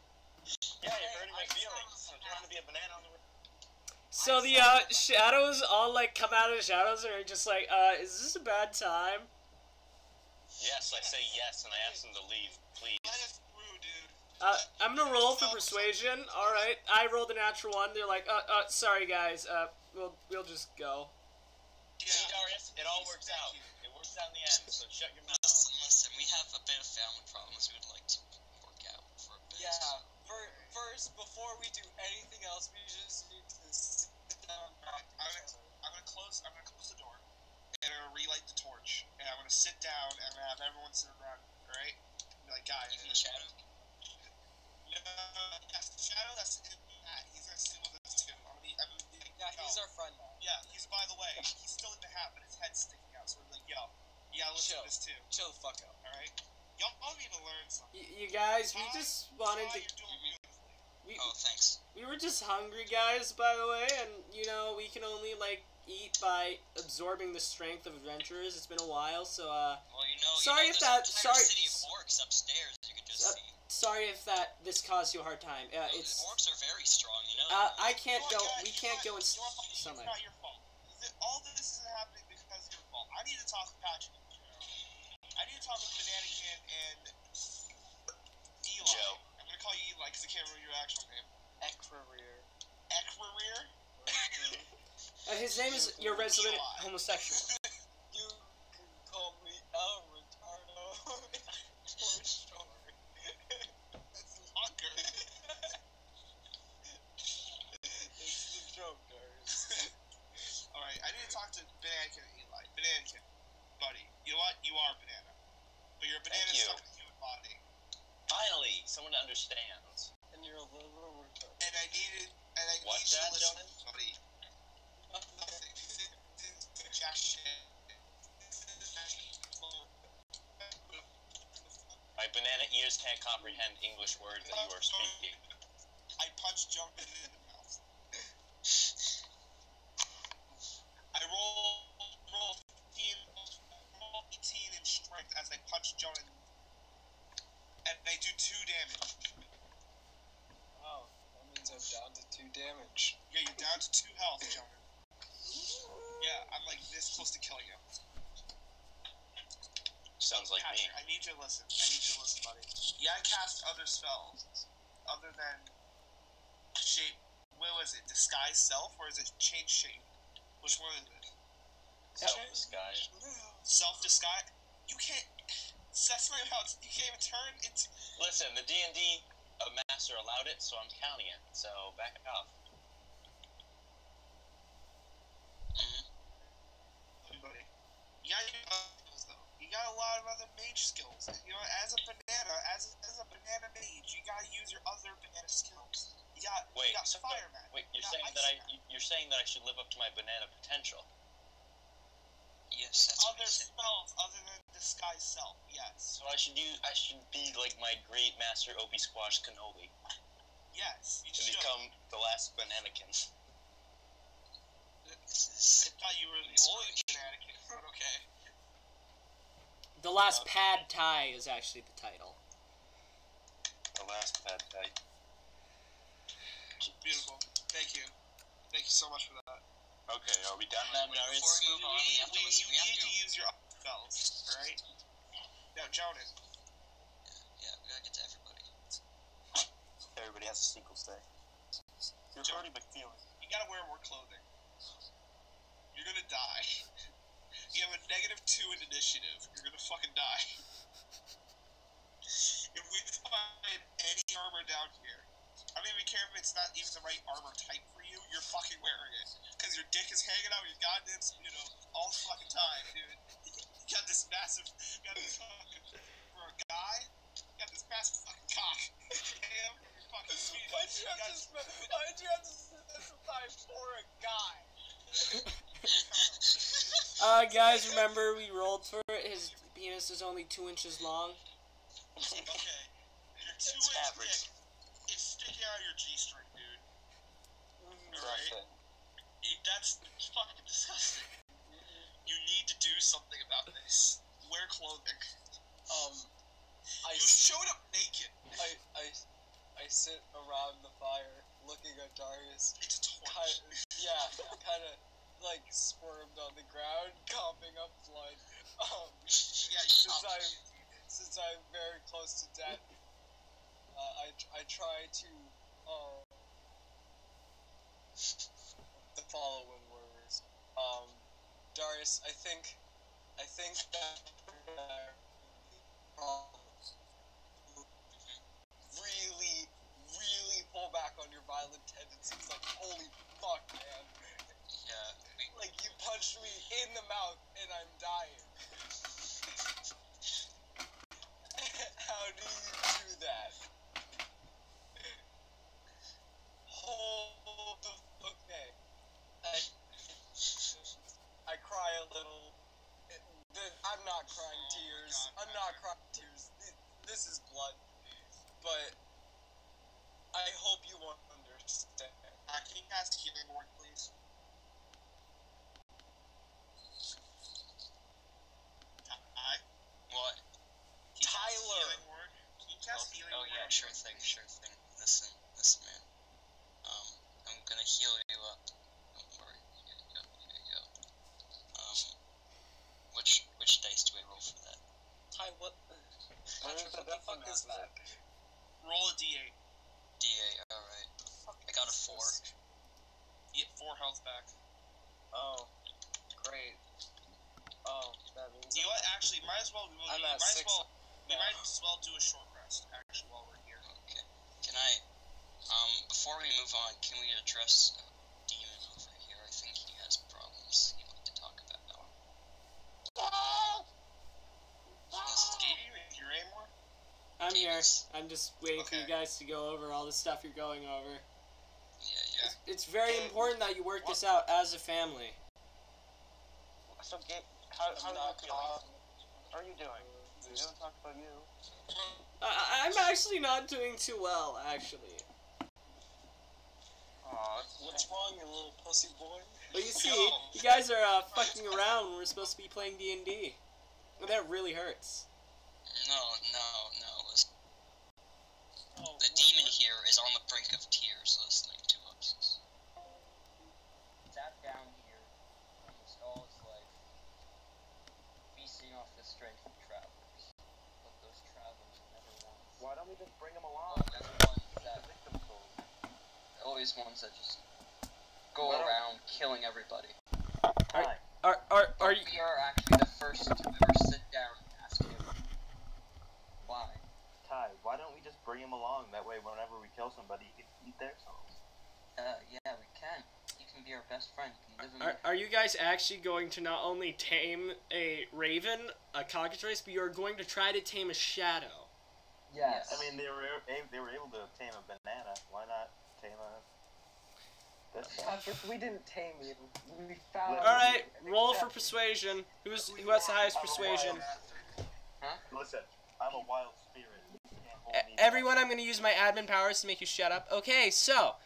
Yeah, you're hurting my feelings. I'm trying to be a banana on the way. So the shadows all like come out of the shadows and are just like, is this a bad time? Yes, I say yes, and I ask them to leave, please. Let us through, dude. I'm gonna roll for persuasion. All right, I rolled a natural one. They're like, sorry guys, we'll just go. See, Darius, it all works out. It works out in the end, so shut your mouth. Listen, we have a bit of family problems we would like to work out for a bit. Yeah. First, before we do anything else, we just need to sit down. I'm gonna close the door, and I'm gonna relight the torch, and I'm gonna sit down, and I'm gonna have everyone sit around, alright? Be like, guys. Even Shadow? No, that's the shadow. That's Matt. He's gonna sit with us too. Yeah, he's our friend now. Yeah, by the way, he's still in the hat, but his head's sticking out. So we're like, yo, you gotta listen to this too. Chill the fuck out. All right, y'all all need to learn something. You guys, we just wanted to. You're doing beautifully. Oh, thanks. We were just hungry, guys, by the way, and you know we can only like eat by absorbing the strength of adventurers. It's been a while, so Well, Sorry if there's that- an entire sorry- city of orcs upstairs you could just see. sorry if this caused you a hard time. It's The orcs are very strong, you know? I can't You know go. what, guys? We You can't know go in what? You know what? sunlight. It's not your fault. All this is happening because of your fault. I need to talk to Patrick. I need to talk with Bananakin and Eli. Joe. I'm gonna call you Eli because I can't remember your actual name. Equareer. Equareer? His name is your resident Eli. homosexual. You can call me El Retardo. For sure. That's longer. It's the joke, guys. Alright, I need to talk to Bananakin and Eli. Bananakin, buddy, you know what? You are a banana. But you're a banana Thank you. stuck in a human body. Finally, someone understands. And you're a little retarded. And I need What's you to that, listen, Jonas? buddy. Nothing. Jack shit. My banana ears can't comprehend English words that you are speaking. I punched Jonathan in the mouth. I roll 18 in strength as I punch Jonathan. And they do 2 damage. Wow, that means I'm down to 2 damage. Yeah, you're down to 2 health, Jonathan. Yeah, I'm like this close to killing you. Sounds like me. Patrick, I need you to listen. Buddy. Yeah, I cast other spells other than shape. What was it? Disguise self, or is it change shape? Which one is it? Self-disguise. Self-disguise. You can't. That's not how it's. You can't even turn into. Listen, the D&D master allowed it, so I'm counting it. So back it off. Buddy. You got your other skills though. You got a lot of other mage skills. You know, as a banana, as a banana mage, you gotta use your other banana skills. You got So, fireman. wait, You got you're saying that I should live up to my banana potential. Yes, that's what other I said. spells other than disguise self. Yes. So I should be like my great master Obi Squash Kenobi Yes. You to should. become the last bananakin. I thought you were the only banana, but okay. The last pad thai is actually the title. The last bad guy. Beautiful. Thank you. Thank you so much for that. Okay, are we done now, Darius? Before we move on, we have to listen. You We have need to. to use your spells, alright? Now, Jonas. Yeah, we gotta get to everybody. Everybody has a single stay. You're hurting my feelings. You gotta wear more clothing. You're gonna die. You have a -2 in initiative. You're gonna fucking die. If we find any armor down here, I don't even care if it's not even the right armor type for you, you're fucking wearing it. Because your dick is hanging out your goddamn, all the fucking time, dude. You got this massive, for a guy, you got this massive fucking cock. Damn, you're fucking sweet. Why'd you have to specify for a guy? Guys, remember we rolled for it. His penis is only 2 inches long. Okay. Your 2 It's inch average. dick is sticking out of your G-string, dude. Alright? Nothing. That's fucking disgusting. You need to do something about this. Wear clothing. I You showed up naked. I sit around Darius It's a torch. kind of like squirmed on the ground, coughing up blood. Yeah, Since I'm very close to death, I try to the following words. Darius, I think that really, really pull back on your violent tendencies. Like, holy fuck, man. Yeah. Like, you punched me in the mouth and I'm dying. How do you do that? Hold the... Okay. I cry a little. I'm not crying tears. I'm not crying tears. This is blood. But I hope you won't understand. Can you cast healing word, please? What? Can you cast Tyler! healing word? Can you cast healing word? Yeah, sure thing. Listen, man. I'm gonna heal you up. Don't worry. Here you go. Which dice do I roll for that? Ty, what the fuck is that? Roll a d8. D8, alright. I got a 4. You get 4 health back. Oh, great. Oh, that means... You know what? Actually, might as well... We might as well do a short rest, actually, while we're here. Okay. Can I... before we move on, can we address Demon over here? I think he has problems he'd like to talk about. Stevie, are you here anymore? I'm here. I'm just waiting for you guys to go over all the stuff you're going over. Yeah. It's very important that you work this out as a family. So, Gabe, how are you doing? We haven't talked about you. I'm actually not doing too well, actually. Aw, What's wrong, you little pussy boy? But you see, you guys are fucking around when we're supposed to be playing D&D. Well, that really hurts. No. The demon here is on the brink of tears listening to us. Sat down here almost all his life, feasting off the strength of travelers. But those travelers never once. Why don't we just bring him along? Never ones that always ones that just go around killing everybody. Are you? We are actually the first to ever sit down and ask him why. Ty, why don't we just bring him along? That way, whenever we kill somebody, he can eat their souls. Yeah, we can. You can be our best friend. You can live in Are you guys actually going to not only tame a raven, a cockatrice, but you're going to try to tame a shadow? Yes. I mean, they were able to tame a banana. Why not tame a... If we didn't tame you, we found... Alright, roll for persuasion. Who has the highest persuasion? Listen, I'm a wild spirit. Everyone, I'm going to use my admin powers to make you shut up. Okay, so,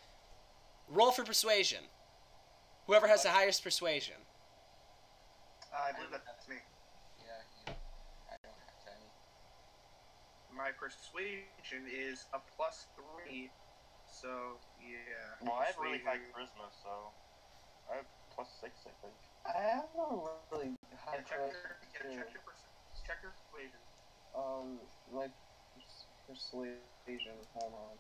roll for persuasion. Whoever has the highest persuasion. I believe that's me. Yeah, I don't have any. My persuasion is a +3, so, yeah. Well, I have really high charisma, so... I have +6, I think. I have a really high Check your persuasion. like persuasion. Hold on.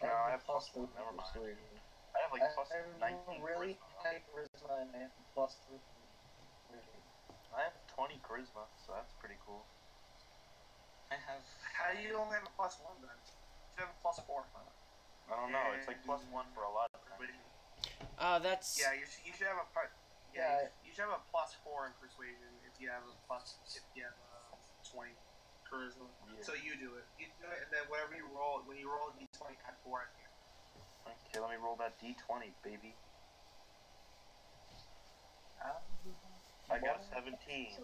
No, I have plus +1, never mind. persuasion. I have like I have +19 really charisma. high charisma and I have +3 persuasion. I have 20 charisma, so that's pretty cool. I have... How do you only have a +1 then? You have a +4. I don't know, it's like +1 for a lot of things. That's... Yeah, you should have a you should have a +4 in persuasion if you have a 20 charisma. Yeah. So you do it. You do it, and then whatever you roll, when you roll a d20, add 4 at the end. Okay, let me roll that d20, baby. I got a 17.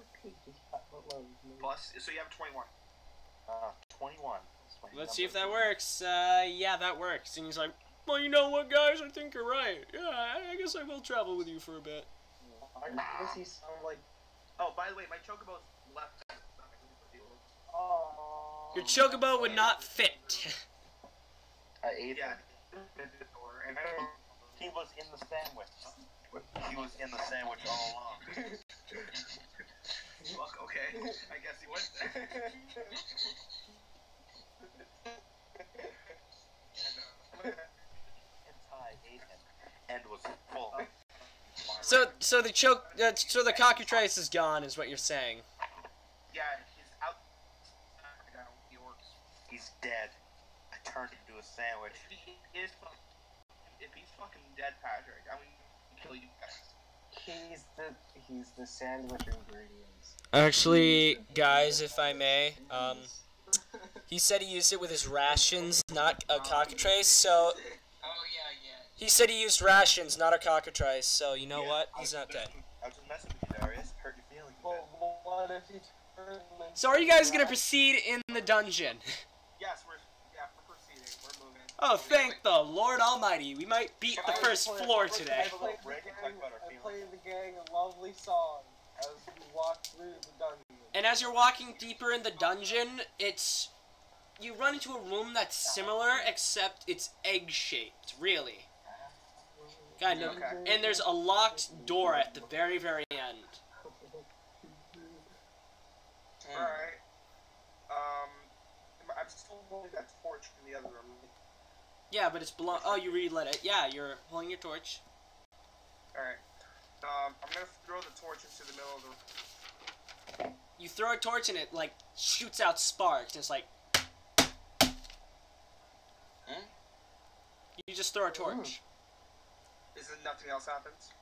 Plus, so you have 21. 21. Let's see if that works. Yeah, that works. And he's like, well, you know what, guys? I think you're right. Yeah, I guess I will travel with you for a bit. Why does he sound like... Oh, by the way, my chocobo's left. Oh. Your chocobo would not fit. I ate Yeah. him. And he was in the sandwich. He was in the sandwich all along. Fuck, okay. I guess he went there. And I ate him and was full. So the cockatrice is gone, is what you're saying. Yeah, he's out. He works. He's dead. I turned him into a sandwich. If he's fucking dead, Patrick, I'm gonna kill you guys. He's the sandwich ingredients. Actually, guys, if I may, he said he used it with his rations, not a cockatrice. So Oh yeah. he said he used rations, not a cockatrice. So you know what? He's not dead. I was just messing with you, Darius. Hurt your feelings. Well, what if he turned him into So are you guys gonna proceed in the dungeon? Yes, we're proceeding. We're moving. Oh, thank the Lord Almighty! We might beat the first floor today. I played the gang a lovely song as we walk through the dungeon. And as you're walking deeper in the dungeon, you run into a room that's similar, except it's egg-shaped, really. Kind of. Okay. And there's a locked door at the very, very end. Alright. I'm still holding that torch in the other room. Yeah, but it's oh, you relit it. Yeah, you're holding your torch. Alright. I'm gonna throw the torch into the middle of the room. You throw a torch and it, like, shoots out sparks. It's like... You just throw a torch. Is it nothing else happens?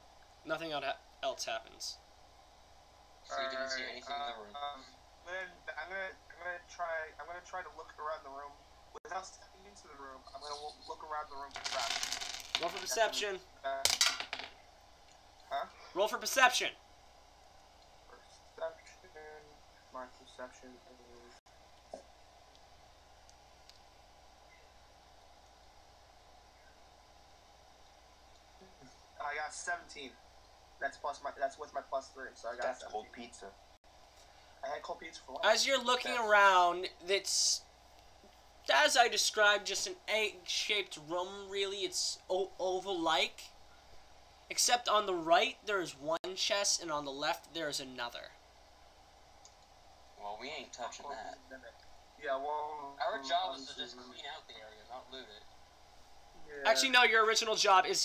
Nothing else happens. So you didn't see anything in the room. I'm gonna try to look around the room without stepping into the room. I'm gonna look around the room for traps. Roll for perception. Huh? Roll for perception. Perception. My perception is. I got 17. That's with my plus 3, so I got That's 17. cold pizza. I had cold pizza for lunch. As you're looking around, it's, as I described, just an egg-shaped room, really. It's oval-like. Except on the right, there's one chest, and on the left, there's another. Well, we ain't touching that. Yeah, well... Our job was to just clean out the area, not loot it. Yeah. Actually, no, your original job is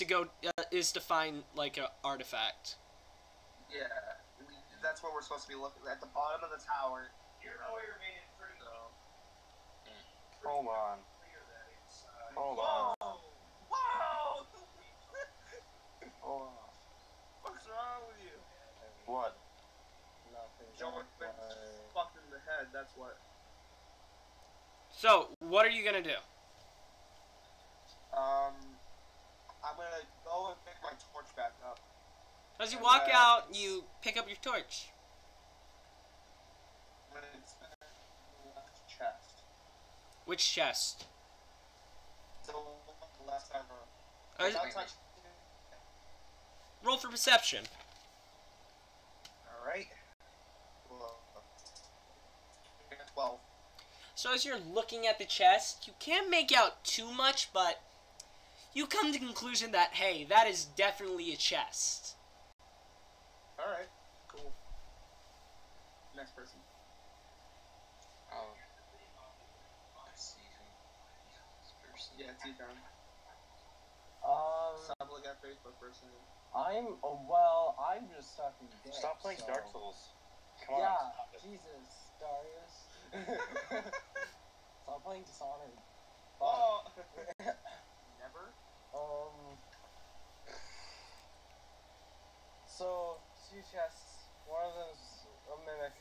to find, like, an artifact. Yeah. That's what we're supposed to be looking at the bottom of the tower. You're nowhere made it pretty. So. Hold on. Hold on. Whoa! Hold on. What's wrong with you? What? Nothing. Joe been fucked in the head, that's what. So, what are you gonna do? I'm gonna go and pick my torch back up. As you walk out, you pick up your torch. I'm gonna inspect the left chest. Which chest? So, the last time Uh, without touching. Roll for perception. Alright. 12. So as you're looking at the chest, you can't make out too much, but you come to the conclusion that, hey, that is definitely a chest. Alright. Cool. Next person. Oh. Let's see who this person. Yeah, it's you, Don. Stop looking at Facebook person. I'm just sucking dick. Stop playing so. Dark Souls. Come on. Yeah, stop it. Jesus, Darius. Stop playing Dishonored. Oh! Never? So, 2 chests. One of them's a mimic.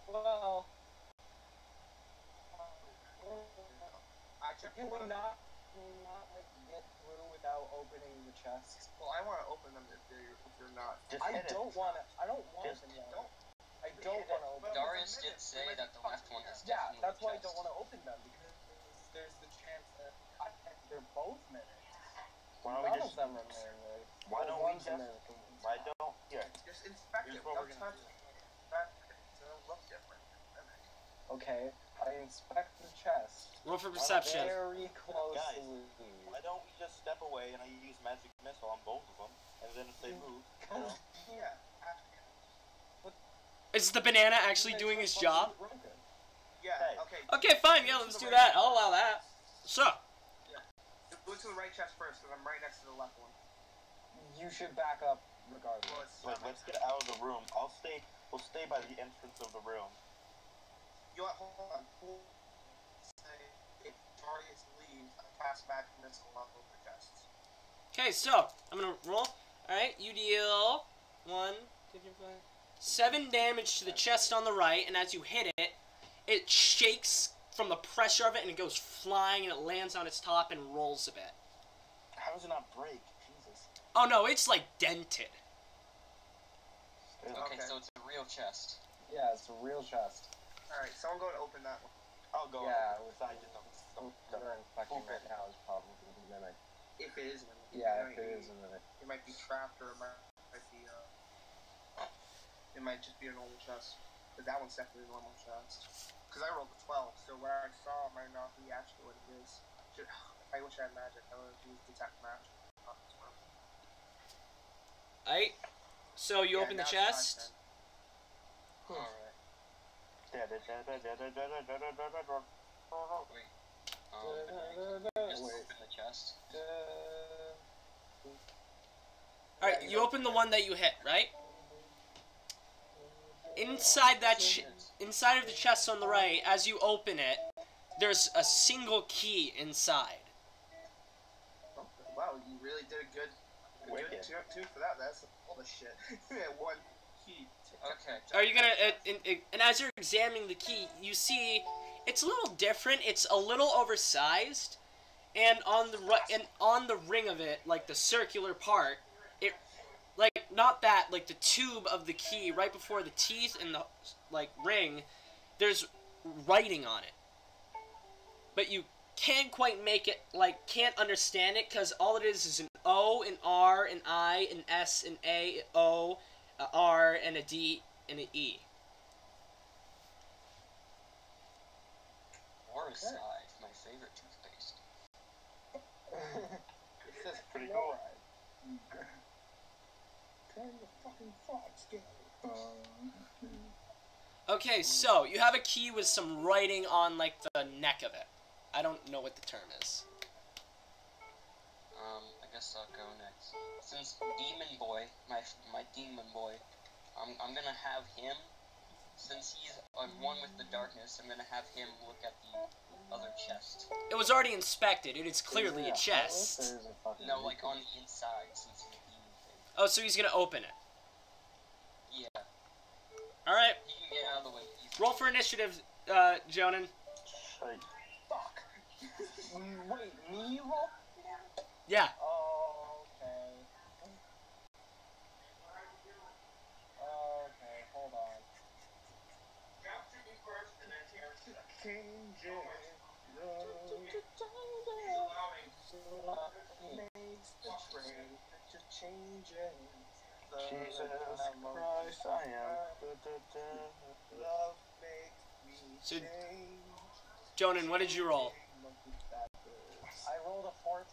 Well... Actually, Can we not like, get through without opening the chests? well, I want to open them if you're not. Just I hit it. don't want to Just them yet. don't. I don't want to open them. Darius did say that the left one has Yeah, definitely that's why I chest. don't want to open them, because there's the chance that they're both mimics. Why don't we None just... of them are mimics. Why don't we One's a just... mimic. Why don't... Here. Just inspect Here's it. what Don't we're gonna touch do. it. It'll look different. Okay, I inspect the chest. Roll for perception. Very close Guys, to losing. why don't we just step away and I use magic missile on both of them, and then if they move, you know, Yeah. Is the banana actually doing his job? Yeah, Hey. okay. Okay, fine. Yeah, let's do that. I'll allow that. So, Go to the right chest first, because I'm right next to the left one. You should back up regardless. Well, it's wait, let's get out of the room. We'll stay by the entrance of the room. You know what? Hold on. Say, if targets leave, I cast magic missile off of the chests. okay, so I'm gonna roll. All right, you deal 7 damage to the chest on the right, and as you hit it, it shakes from the pressure of it, and it goes flying, and it lands on its top and rolls a bit. How does it not break? Jesus. Oh no, it's like dented. Still. Okay, Okay. so it's a real chest. Yeah, it's a real chest. Alright, someone go and open that one. I'll go. Yeah, over with the side, just don't. What we're infecting right now is probably the mimic. If it is, Yeah, if it is a mimic. It might be trapped, or it might be, it might just be a normal chest. But that one's definitely a normal chest. Because I rolled a 12, so what I saw might not be actually what it is. I wish I had magic. I would have used detect magic. Alright, so you Yeah, open the now it's my chest. turn. Alright. Wait. Just Wait. open the chest. Alright, you open the one that you hit, right? Inside that inside of the chest on the right, as you open it, there's a single key inside. Oh, wow, you really did a good Wicked. tune for that. That's all the shit. One key. Okay. Are you gonna? And as you're examining the key, you see it's a little different. It's a little oversized, and on the and on the ring of it, like the circular part, it like not that like the tube of the key right before the teeth and the like ring. There's writing on it, but you can't quite make it like can't understand it because all it is an O, an R, an I, an S, an A, O, a R, and a D, and an E. Orside, my favorite toothpaste. It says Pretty cool. fluoride. Turn the fucking thoughts down. Okay, so you have a key with some writing on like the neck of it. I don't know what the term is. I guess I'll go next. Since Demon Boy, my Demon Boy, I'm gonna have him. Since he's one with the darkness, I'm gonna have him look at the other chest. It was already inspected. It is clearly a Yeah, chest. there is a fucking No, like on the inside, since he's a demon thing. Oh, so he's gonna open it. Yeah, All right, he can get out of the way easily. roll for initiative, Jonan. Like, Fuck. Wait, me roll? Yeah. Oh, okay. Okay, hold on. Jesus Christ, I am. Love makes me So- change. Jonan, what did you roll? I rolled a 14.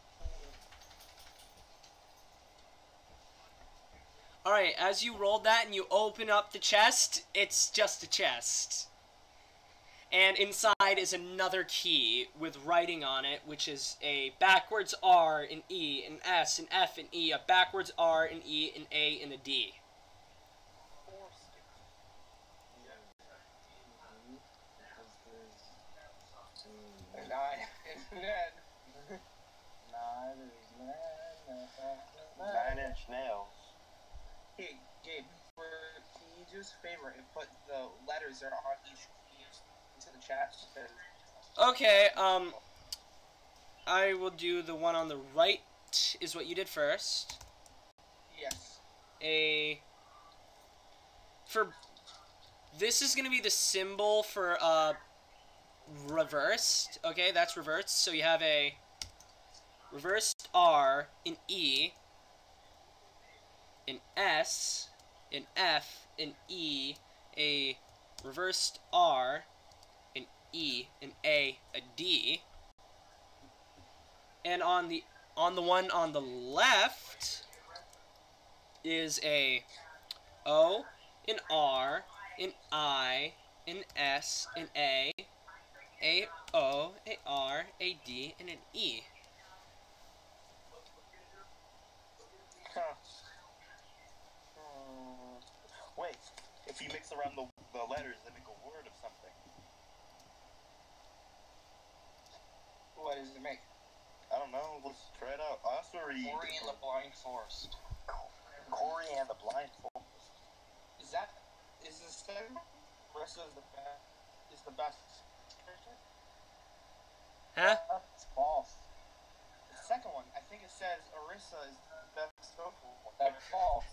All right, as you rolled that and you open up the chest, it's just a chest. And inside is another key with writing on it, which is a backwards R, an E, an S, an F, an E, a backwards R, an E, an A, and a D. And I, and then, 9-inch nails. Hey, Gabe, can you do us a favor and put the letters that are on each key into the chat? Okay, I will do the one on the right, is what you did first. Yes. This is going to be the symbol for, reversed. Okay, that's reversed. So you have a reversed R, an E, an S, an F, an E, a reversed R, an E, an A, a D. And on the one on the left is a O, an R, an I, an S, an A O, a R, a D, and an E. Huh. Wait, if you mix around the letters, they make a word of something. What does it make? I don't know. Let's try it out. I also read Ori and the Blind Forest. Cory and the Blind Forest. Is the second Orisa is the best character? Huh? That's false. The second one, I think it says Orisa is the best vocal one. That's false.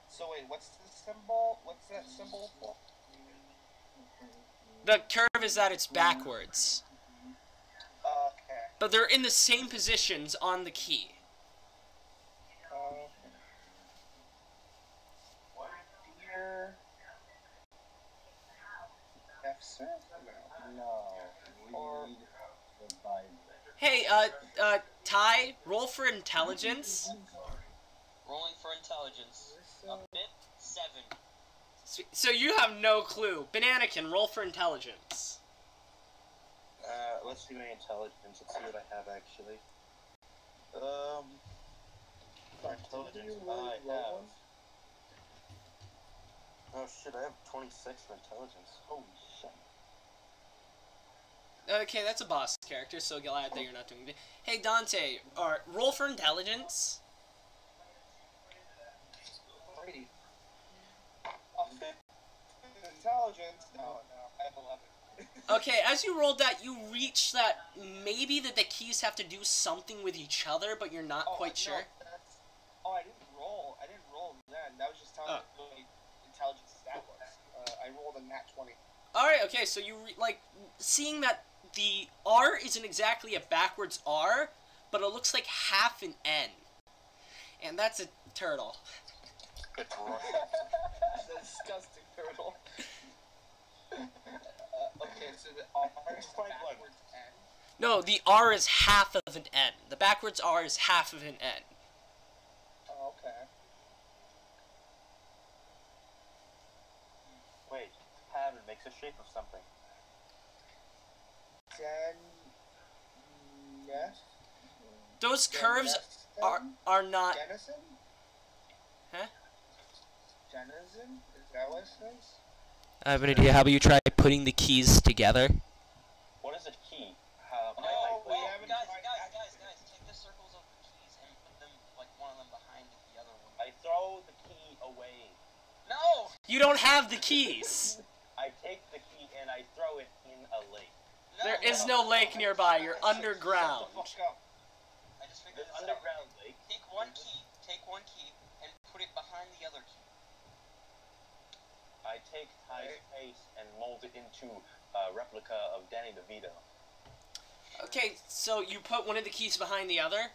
So wait, what's the symbol? What's that symbol for? The curve is that it's backwards. Okay. But they're in the same positions on the key. Here. F sir? No. Or the Bible. Hey, Ty, roll for intelligence. Rolling for intelligence. A bit 7. So you have no clue. Banana can roll for intelligence. Let's see my intelligence. Let's see what I have actually. My intelligence I have. Oh shit! I have 26 in intelligence. Holy shit. Okay, that's a boss character, so glad that you're not doing it. Hey, Dante, roll for intelligence. Brady. Intelligence? No, I have 11. Okay, as you rolled that, you reached that maybe that the keys have to do something with each other, but you're not quite sure. I didn't roll then. That was just telling me what my intelligence stat was. I rolled a nat 20. Alright, okay, so you, seeing that the R isn't exactly a backwards R, but it looks like half an N. And that's a turtle. It's right. That's a disgusting turtle. Okay, so the R is backwards N. No, the R is half of an N. The backwards R is half of an N. Oh, okay. Wait, pattern makes a shape of something. Yes. Those curves are not... Denizen? Huh? Denizen? Is that what it says? I have an idea. How about you try putting the keys together? What is a key? Guys, take the circles of the keys and put them, one of them behind the other one. I throw the key away. No! You don't have the keys. I take the key and I throw it in a lake. There is no lake nearby. You're underground. Shut the fuck up. I just figured This this underground out. lake. Take one key, and put it behind the other key. I take Ty's face and mold it into a replica of Danny DeVito. Okay, so you put one of the keys behind the other?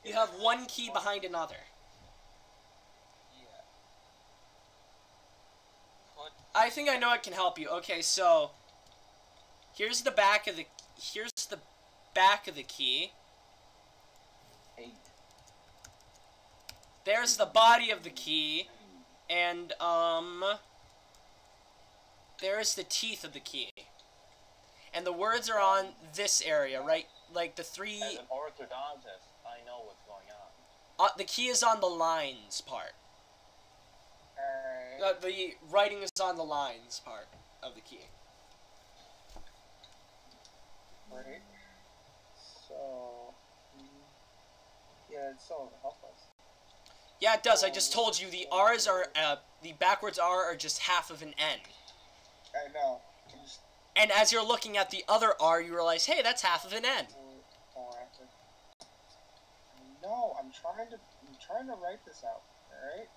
You have one key behind another. Yeah. I think I know what can help you. Okay, so here's the back of the key. 8. There's the body of the key, and there's the teeth of the key. And the words are on this area, right? Like the three... As an orthodontist, I know what's going on. the key is on the lines part. Alright. The writing is on the lines part of the key. Right. So... yeah, it's so help us. Yeah, it does. I just told you the R's are, the backwards R are just half of an N. I know. I'm just... And as you're looking at the other R, you realize, hey, that's half of an N. No, I'm trying to write this out. Alright?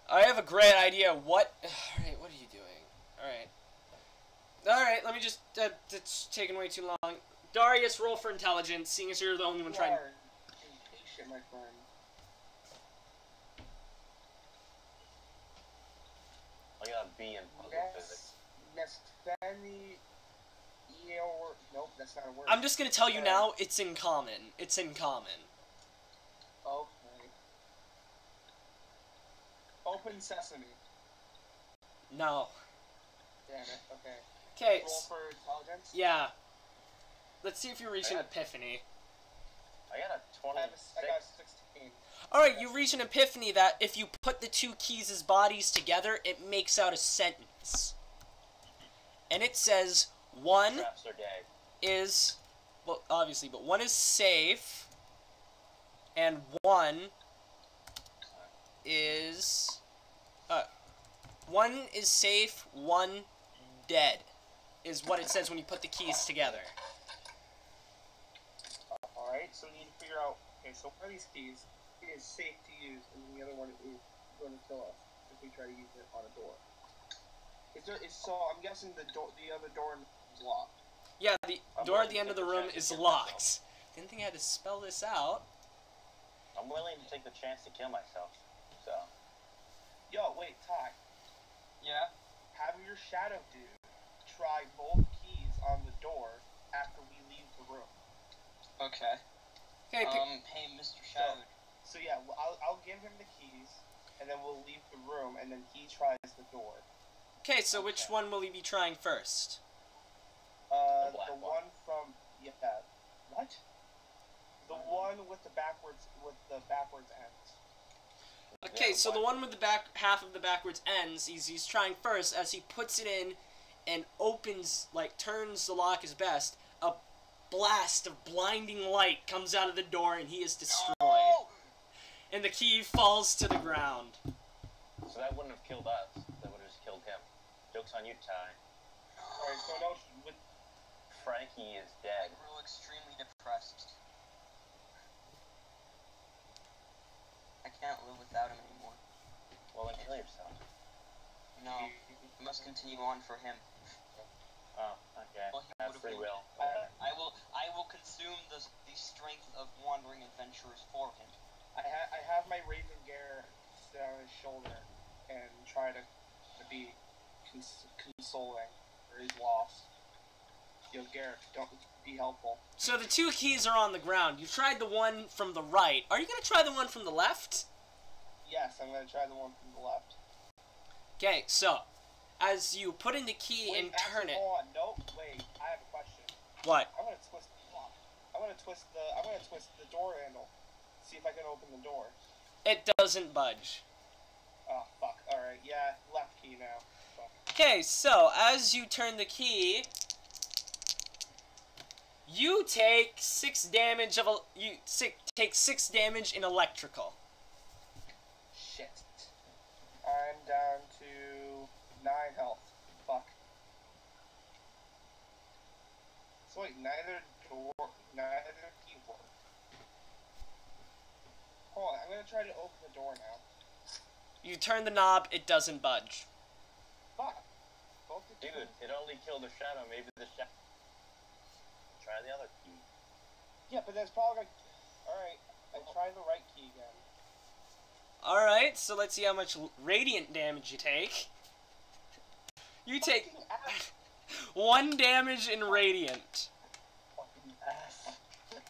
I have a great idea. Alright, what are you doing? Alright, let me just, it's taking way too long. Darius, roll for intelligence, seeing as you're the only one trying. Impatient, my friend. I got a B in puzzle physics. Nesfeni Eor. Nope, that's not a word. I'm just gonna tell you now, it's in common. It's in common. Okay. Open Sesame. No. Damn it, okay. Okay. Roll for intelligence? Yeah. Let's see if you reach an epiphany. I got a I 26. got a 16. Alright, you reach an epiphany that if you put the two keys' bodies together, it makes out a sentence. And it says, one Traps are dead. is, well, obviously, but one is safe, and one is, one is safe, one dead, is what it says when you put the keys together. Alright, so we need to figure out, okay, so one of these keys is safe to use, and the other one is going to kill us if we try to use it on a door. So I'm guessing the other door is locked. Yeah, the door at the end of the room is locked. Didn't think I had to spell this out. I'm willing to take the chance to kill myself. So. Yo, wait, Ty. Yeah? Have your shadow dude try both keys on the door after we leave the room. Okay. Okay, Hey, Mr. Shadow. So yeah, I'll give him the keys, and then we'll leave the room, and then he tries the door. okay, so which one will he be trying first? The one from what? The one with the backwards ends. Okay, so the one with the back half of the backwards ends, he's trying first as he puts it in and opens, like, turns the lock his best. A blast of blinding light comes out of the door and he is destroyed. Oh! And the key falls to the ground. So that wouldn't have killed us. That would have just killed him. Joke's on you, Ty. Alright, so no, with Frankie is I dead. grew extremely depressed. I can't live without him anymore. Well, then kill yourself. No, I must continue on for him. Oh, okay. Well, he Have would've free been- will. I will consume the strength of wandering adventurers for him. I have my Raven Gare sit on his shoulder and try to be consoling for his loss. Yo, Garrett, don't be helpful. So the two keys are on the ground. You tried the one from the right. Are you going to try the one from the left? Yes, I'm gonna try the one from the left. Okay, so as you put in the key and turn actually, it. Hold on, nope. Wait, I have a question. What? I'm gonna twist the lock. I'm gonna twist the door handle. See if I can open the door. It doesn't budge. Oh fuck. All right. Yeah, left key now. Fuck. Okay, so as you turn the key, you take 6 damage take 6 damage in electrical. Shit. I'm down to 9 health. Fuck. So wait, neither key work. Hold on, I'm gonna try to open the door now. You turn the knob, it doesn't budge. Fuck. Both the Dude, it only killed the shadow. Maybe the shadow. Try the other key. Yeah, but that's probably gonna... Alright, I try the right key again. Alright, so let's see how much radiant damage you take. You take Fucking ass. 1 damage in radiant. Fucking ass.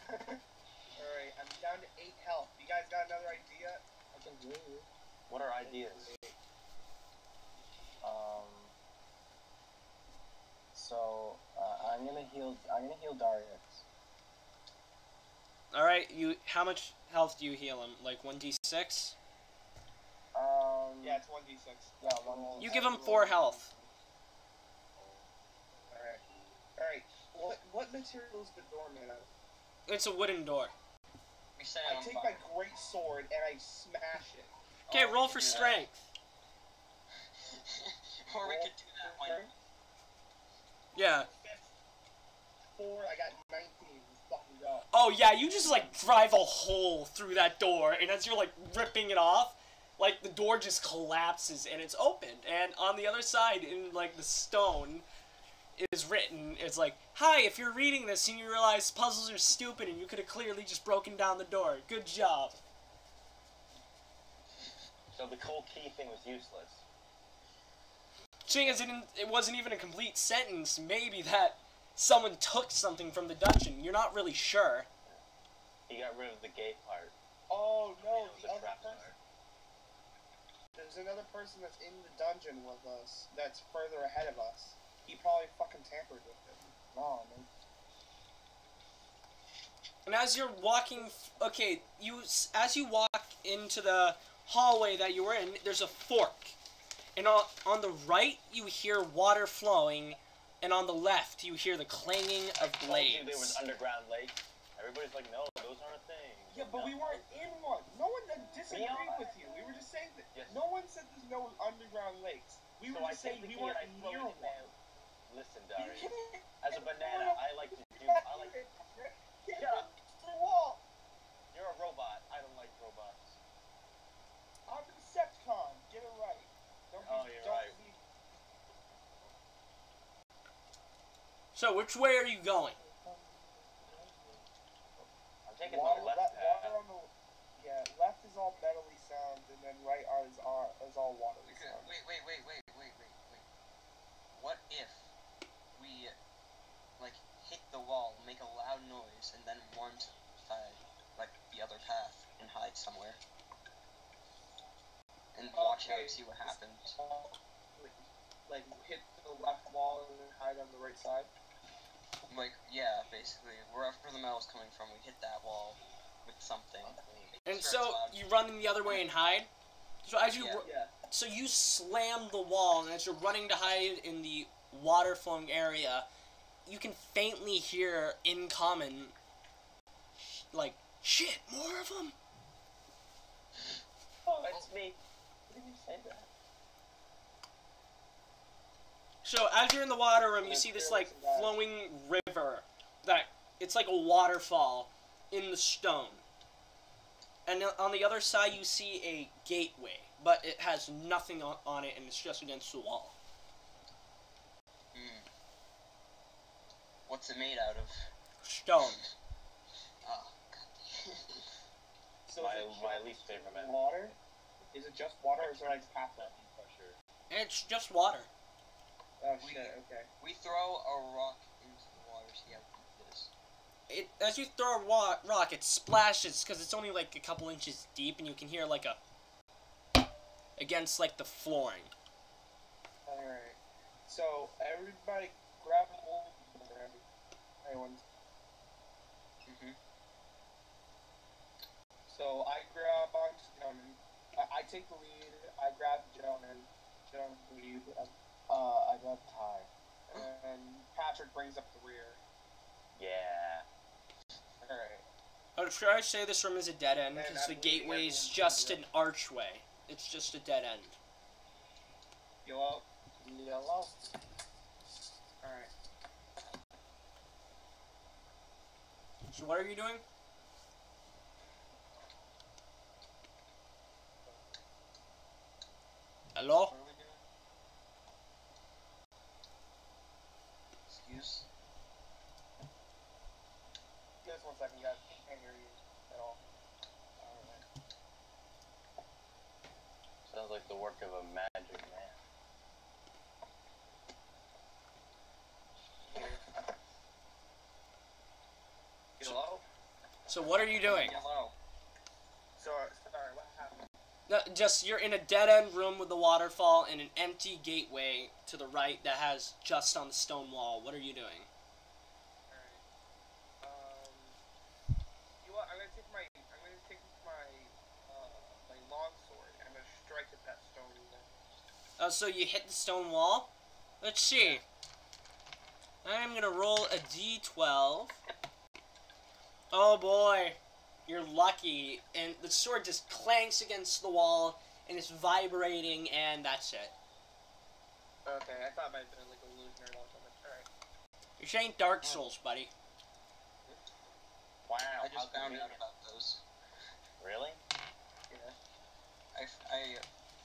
Alright, I'm down to 8 health. You guys got another idea? I can hear you. What are ideas? So I'm gonna heal Darius. Alright, how much health do you heal him? Like 1d6? Yeah, it's 1d6. Yeah, You give him 4 health. Alright. What material is the door made of? It's a wooden door. We set I it on take fire. my great sword and I smash it. Okay, roll for strength. Or we could do that when... Yeah. 4, I got 19. Let's fucking go. Oh yeah, you just like drive a hole through that door, and as you're like ripping it off, like the door just collapses and it's opened, and on the other side in like the stone is written, it's like, hi, if you're reading this and you realize puzzles are stupid and you could have clearly just broken down the door, good job. So the cool key thing was useless. seeing as it wasn't even a complete sentence, maybe that someone took something from the dungeon. You're not really sure. He got rid of the gay part. Oh no, The the other trap person. part. There's another person that's in the dungeon with us. That's further ahead of us. He probably fucking tampered with it. No, man. And as you're walking, okay, as you walk into the hallway that you were in, there's a fork. And on the right, you hear water flowing, and on the left, you hear the clanging of I told you there was blades. underground lake. Everybody's like, no, those aren't things. Yeah, but we weren't in one. No one disagreed with you. We were just saying that. Yes. No one said there's no underground lakes. We So were I just saying take the we key weren't and I throw near it in one. there. Listen, Darius. As a banana, I like to do. I like. Shut up. The wall. You're a robot. I don't like robots. I'm a Decepticon. Get it right. Don't Oh, you're don't right. be- So, which way are you going? I'm taking Water, the left path. water on the left is all metally sounds, and then right is all watery Okay, sounds. wait. What if we, like, hit the wall, make a loud noise, and then run to like, the other path and hide somewhere? And watch out Okay. and see what happens. Like hit the left wall and then hide on the right side. Like, yeah, basically, wherever the metal's coming from, we hit that wall with something. And Sure, so, it's loud. you run the other way and hide? So as you... Yeah. Yeah. So you slam the wall, and as you're running to hide in the water-flowing area, you can faintly hear in common, like, shit, more of them? Oh, it's me. What did you say that? So as you're in the water room, you see this, like, flowing river that, it's like a waterfall in the stone. And on the other side, you see a gateway, but it has nothing on it, and it's just against the wall. What's it made out of? Stone. Oh, So My, is it my just least favorite method. water? Is it just water, or is there like pathway? Pressure. It's just water. Oh shit. Okay. We throw a rock into the water, see how deep it is. As you throw a rock, it splashes, because it's only like a couple inches deep, and you can hear like a against like the flooring. Alright. So everybody grab a hold of everyone. Mm-hmm. So I grab onto Jonan. I take the lead. I grab Jonan. Jonan, who do you grab? I got Ty. And Patrick brings up the rear. Yeah. Alright. Oh, should I say this room is a dead end? And Because the I believe gateway is everyone's just in an archway. It's just a dead end. Yellow. Yellow. Alright. So what are you doing? Hello? What are we doing? Excuse? Just 1 second, guys. I can't hear you at all. Alright. Sounds like the work of a magic man. Yellow? So what are you doing? Yellow. Sorry, what happened? No, just you're in a dead end room with the waterfall and an empty gateway to the right that has just on the stone wall. What are you doing? Alright. You know what? I'm gonna take my my long sword and I'm gonna strike at that stone there. Oh, so you hit the stone wall? Let's see. I'm gonna roll a d12. Oh boy, you're lucky. And the sword just clanks against the wall and it's vibrating, and that's it. Okay, I thought it might have been like a illusionary or something. Alright. This ain't Dark Souls, buddy. Wow. I just how found out convenient. about those. Really? Yeah. I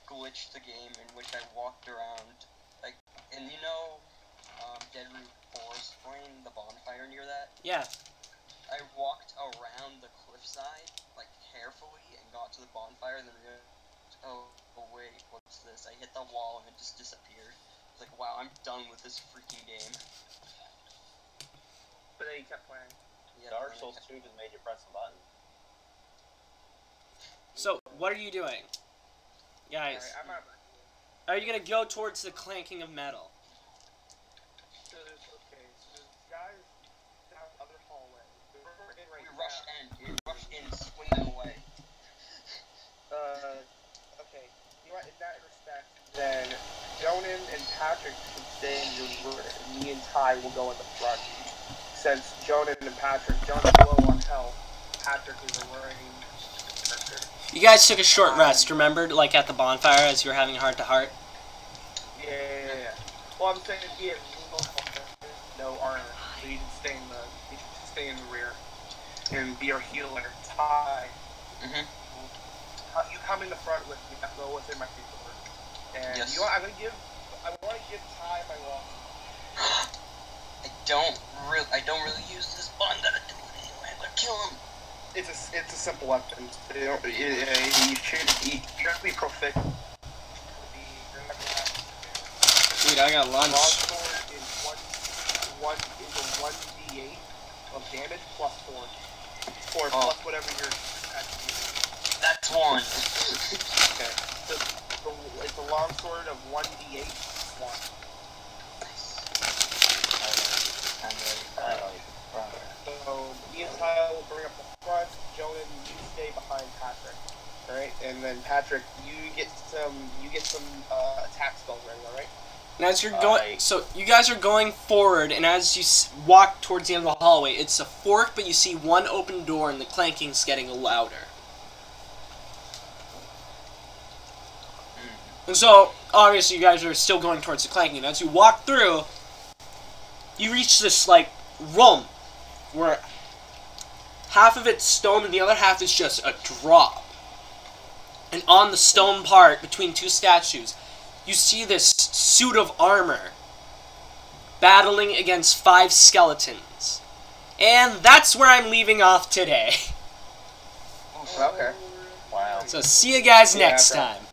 glitched the game in which I walked around, like, and you know, Deadroot Forest Plain, the bonfire near that? Yeah. I walked around the cliffside, like, carefully, and got to the bonfire, and then realized, oh wait, what's this? I hit the wall and it just disappeared. It's like, wow, I'm done with this freaking game. But then he kept playing. Yeah, Dark then I Souls kept- 2 just made you press a button. So, what are you doing? Guys, Alright, I'm out. are you gonna go towards the clanking of metal? So there's guys down the other hallway. We're in right We now. rush in, swing them away. Okay. You know what, in that respect, then Jonan and Patrick should stay in your rear, and me and Ty will go in the front. Since Jonan and Patrick, Jonan's low on health, Patrick is a running character. You guys took a short rest, remember? Like at the bonfire as you were having a heart-to-heart? Yeah. Well, I'm saying he has no armor, so you can stay in the rear and be our healer. Ty, Mm-hmm. you come in the front with me. I'll go within my people. And Yes. you know what, I want to give Ty my wall. I don't really use this, but I'm gonna do it anyway. I'm gonna kill him. It's a simple weapon. You have to be proficient. Dude, I got lunch. Longsword is one is a 1d8 of damage plus 4. Or Oh. plus whatever your attribute is. That's one. Okay. So it's a longsword of 1d8 plus 1. So me and Kyle will bring up the front. Jonan, you stay behind Patrick. Alright? And then Patrick, you get some attack spells ready, alright? And as you're going, so you guys are going forward, and as you walk towards the end of the hallway, it's a fork, but you see one open door, and the clanking's getting louder. And so, obviously, you guys are still going towards the clanking. And as you walk through, you reach this, like, room, where half of it's stone and the other half is just a drop. And on the stone part, between two statues, you see this suit of armor battling against 5 skeletons. And that's where I'm leaving off today. Okay. Wow. So see you guys Yeah, next bro. time.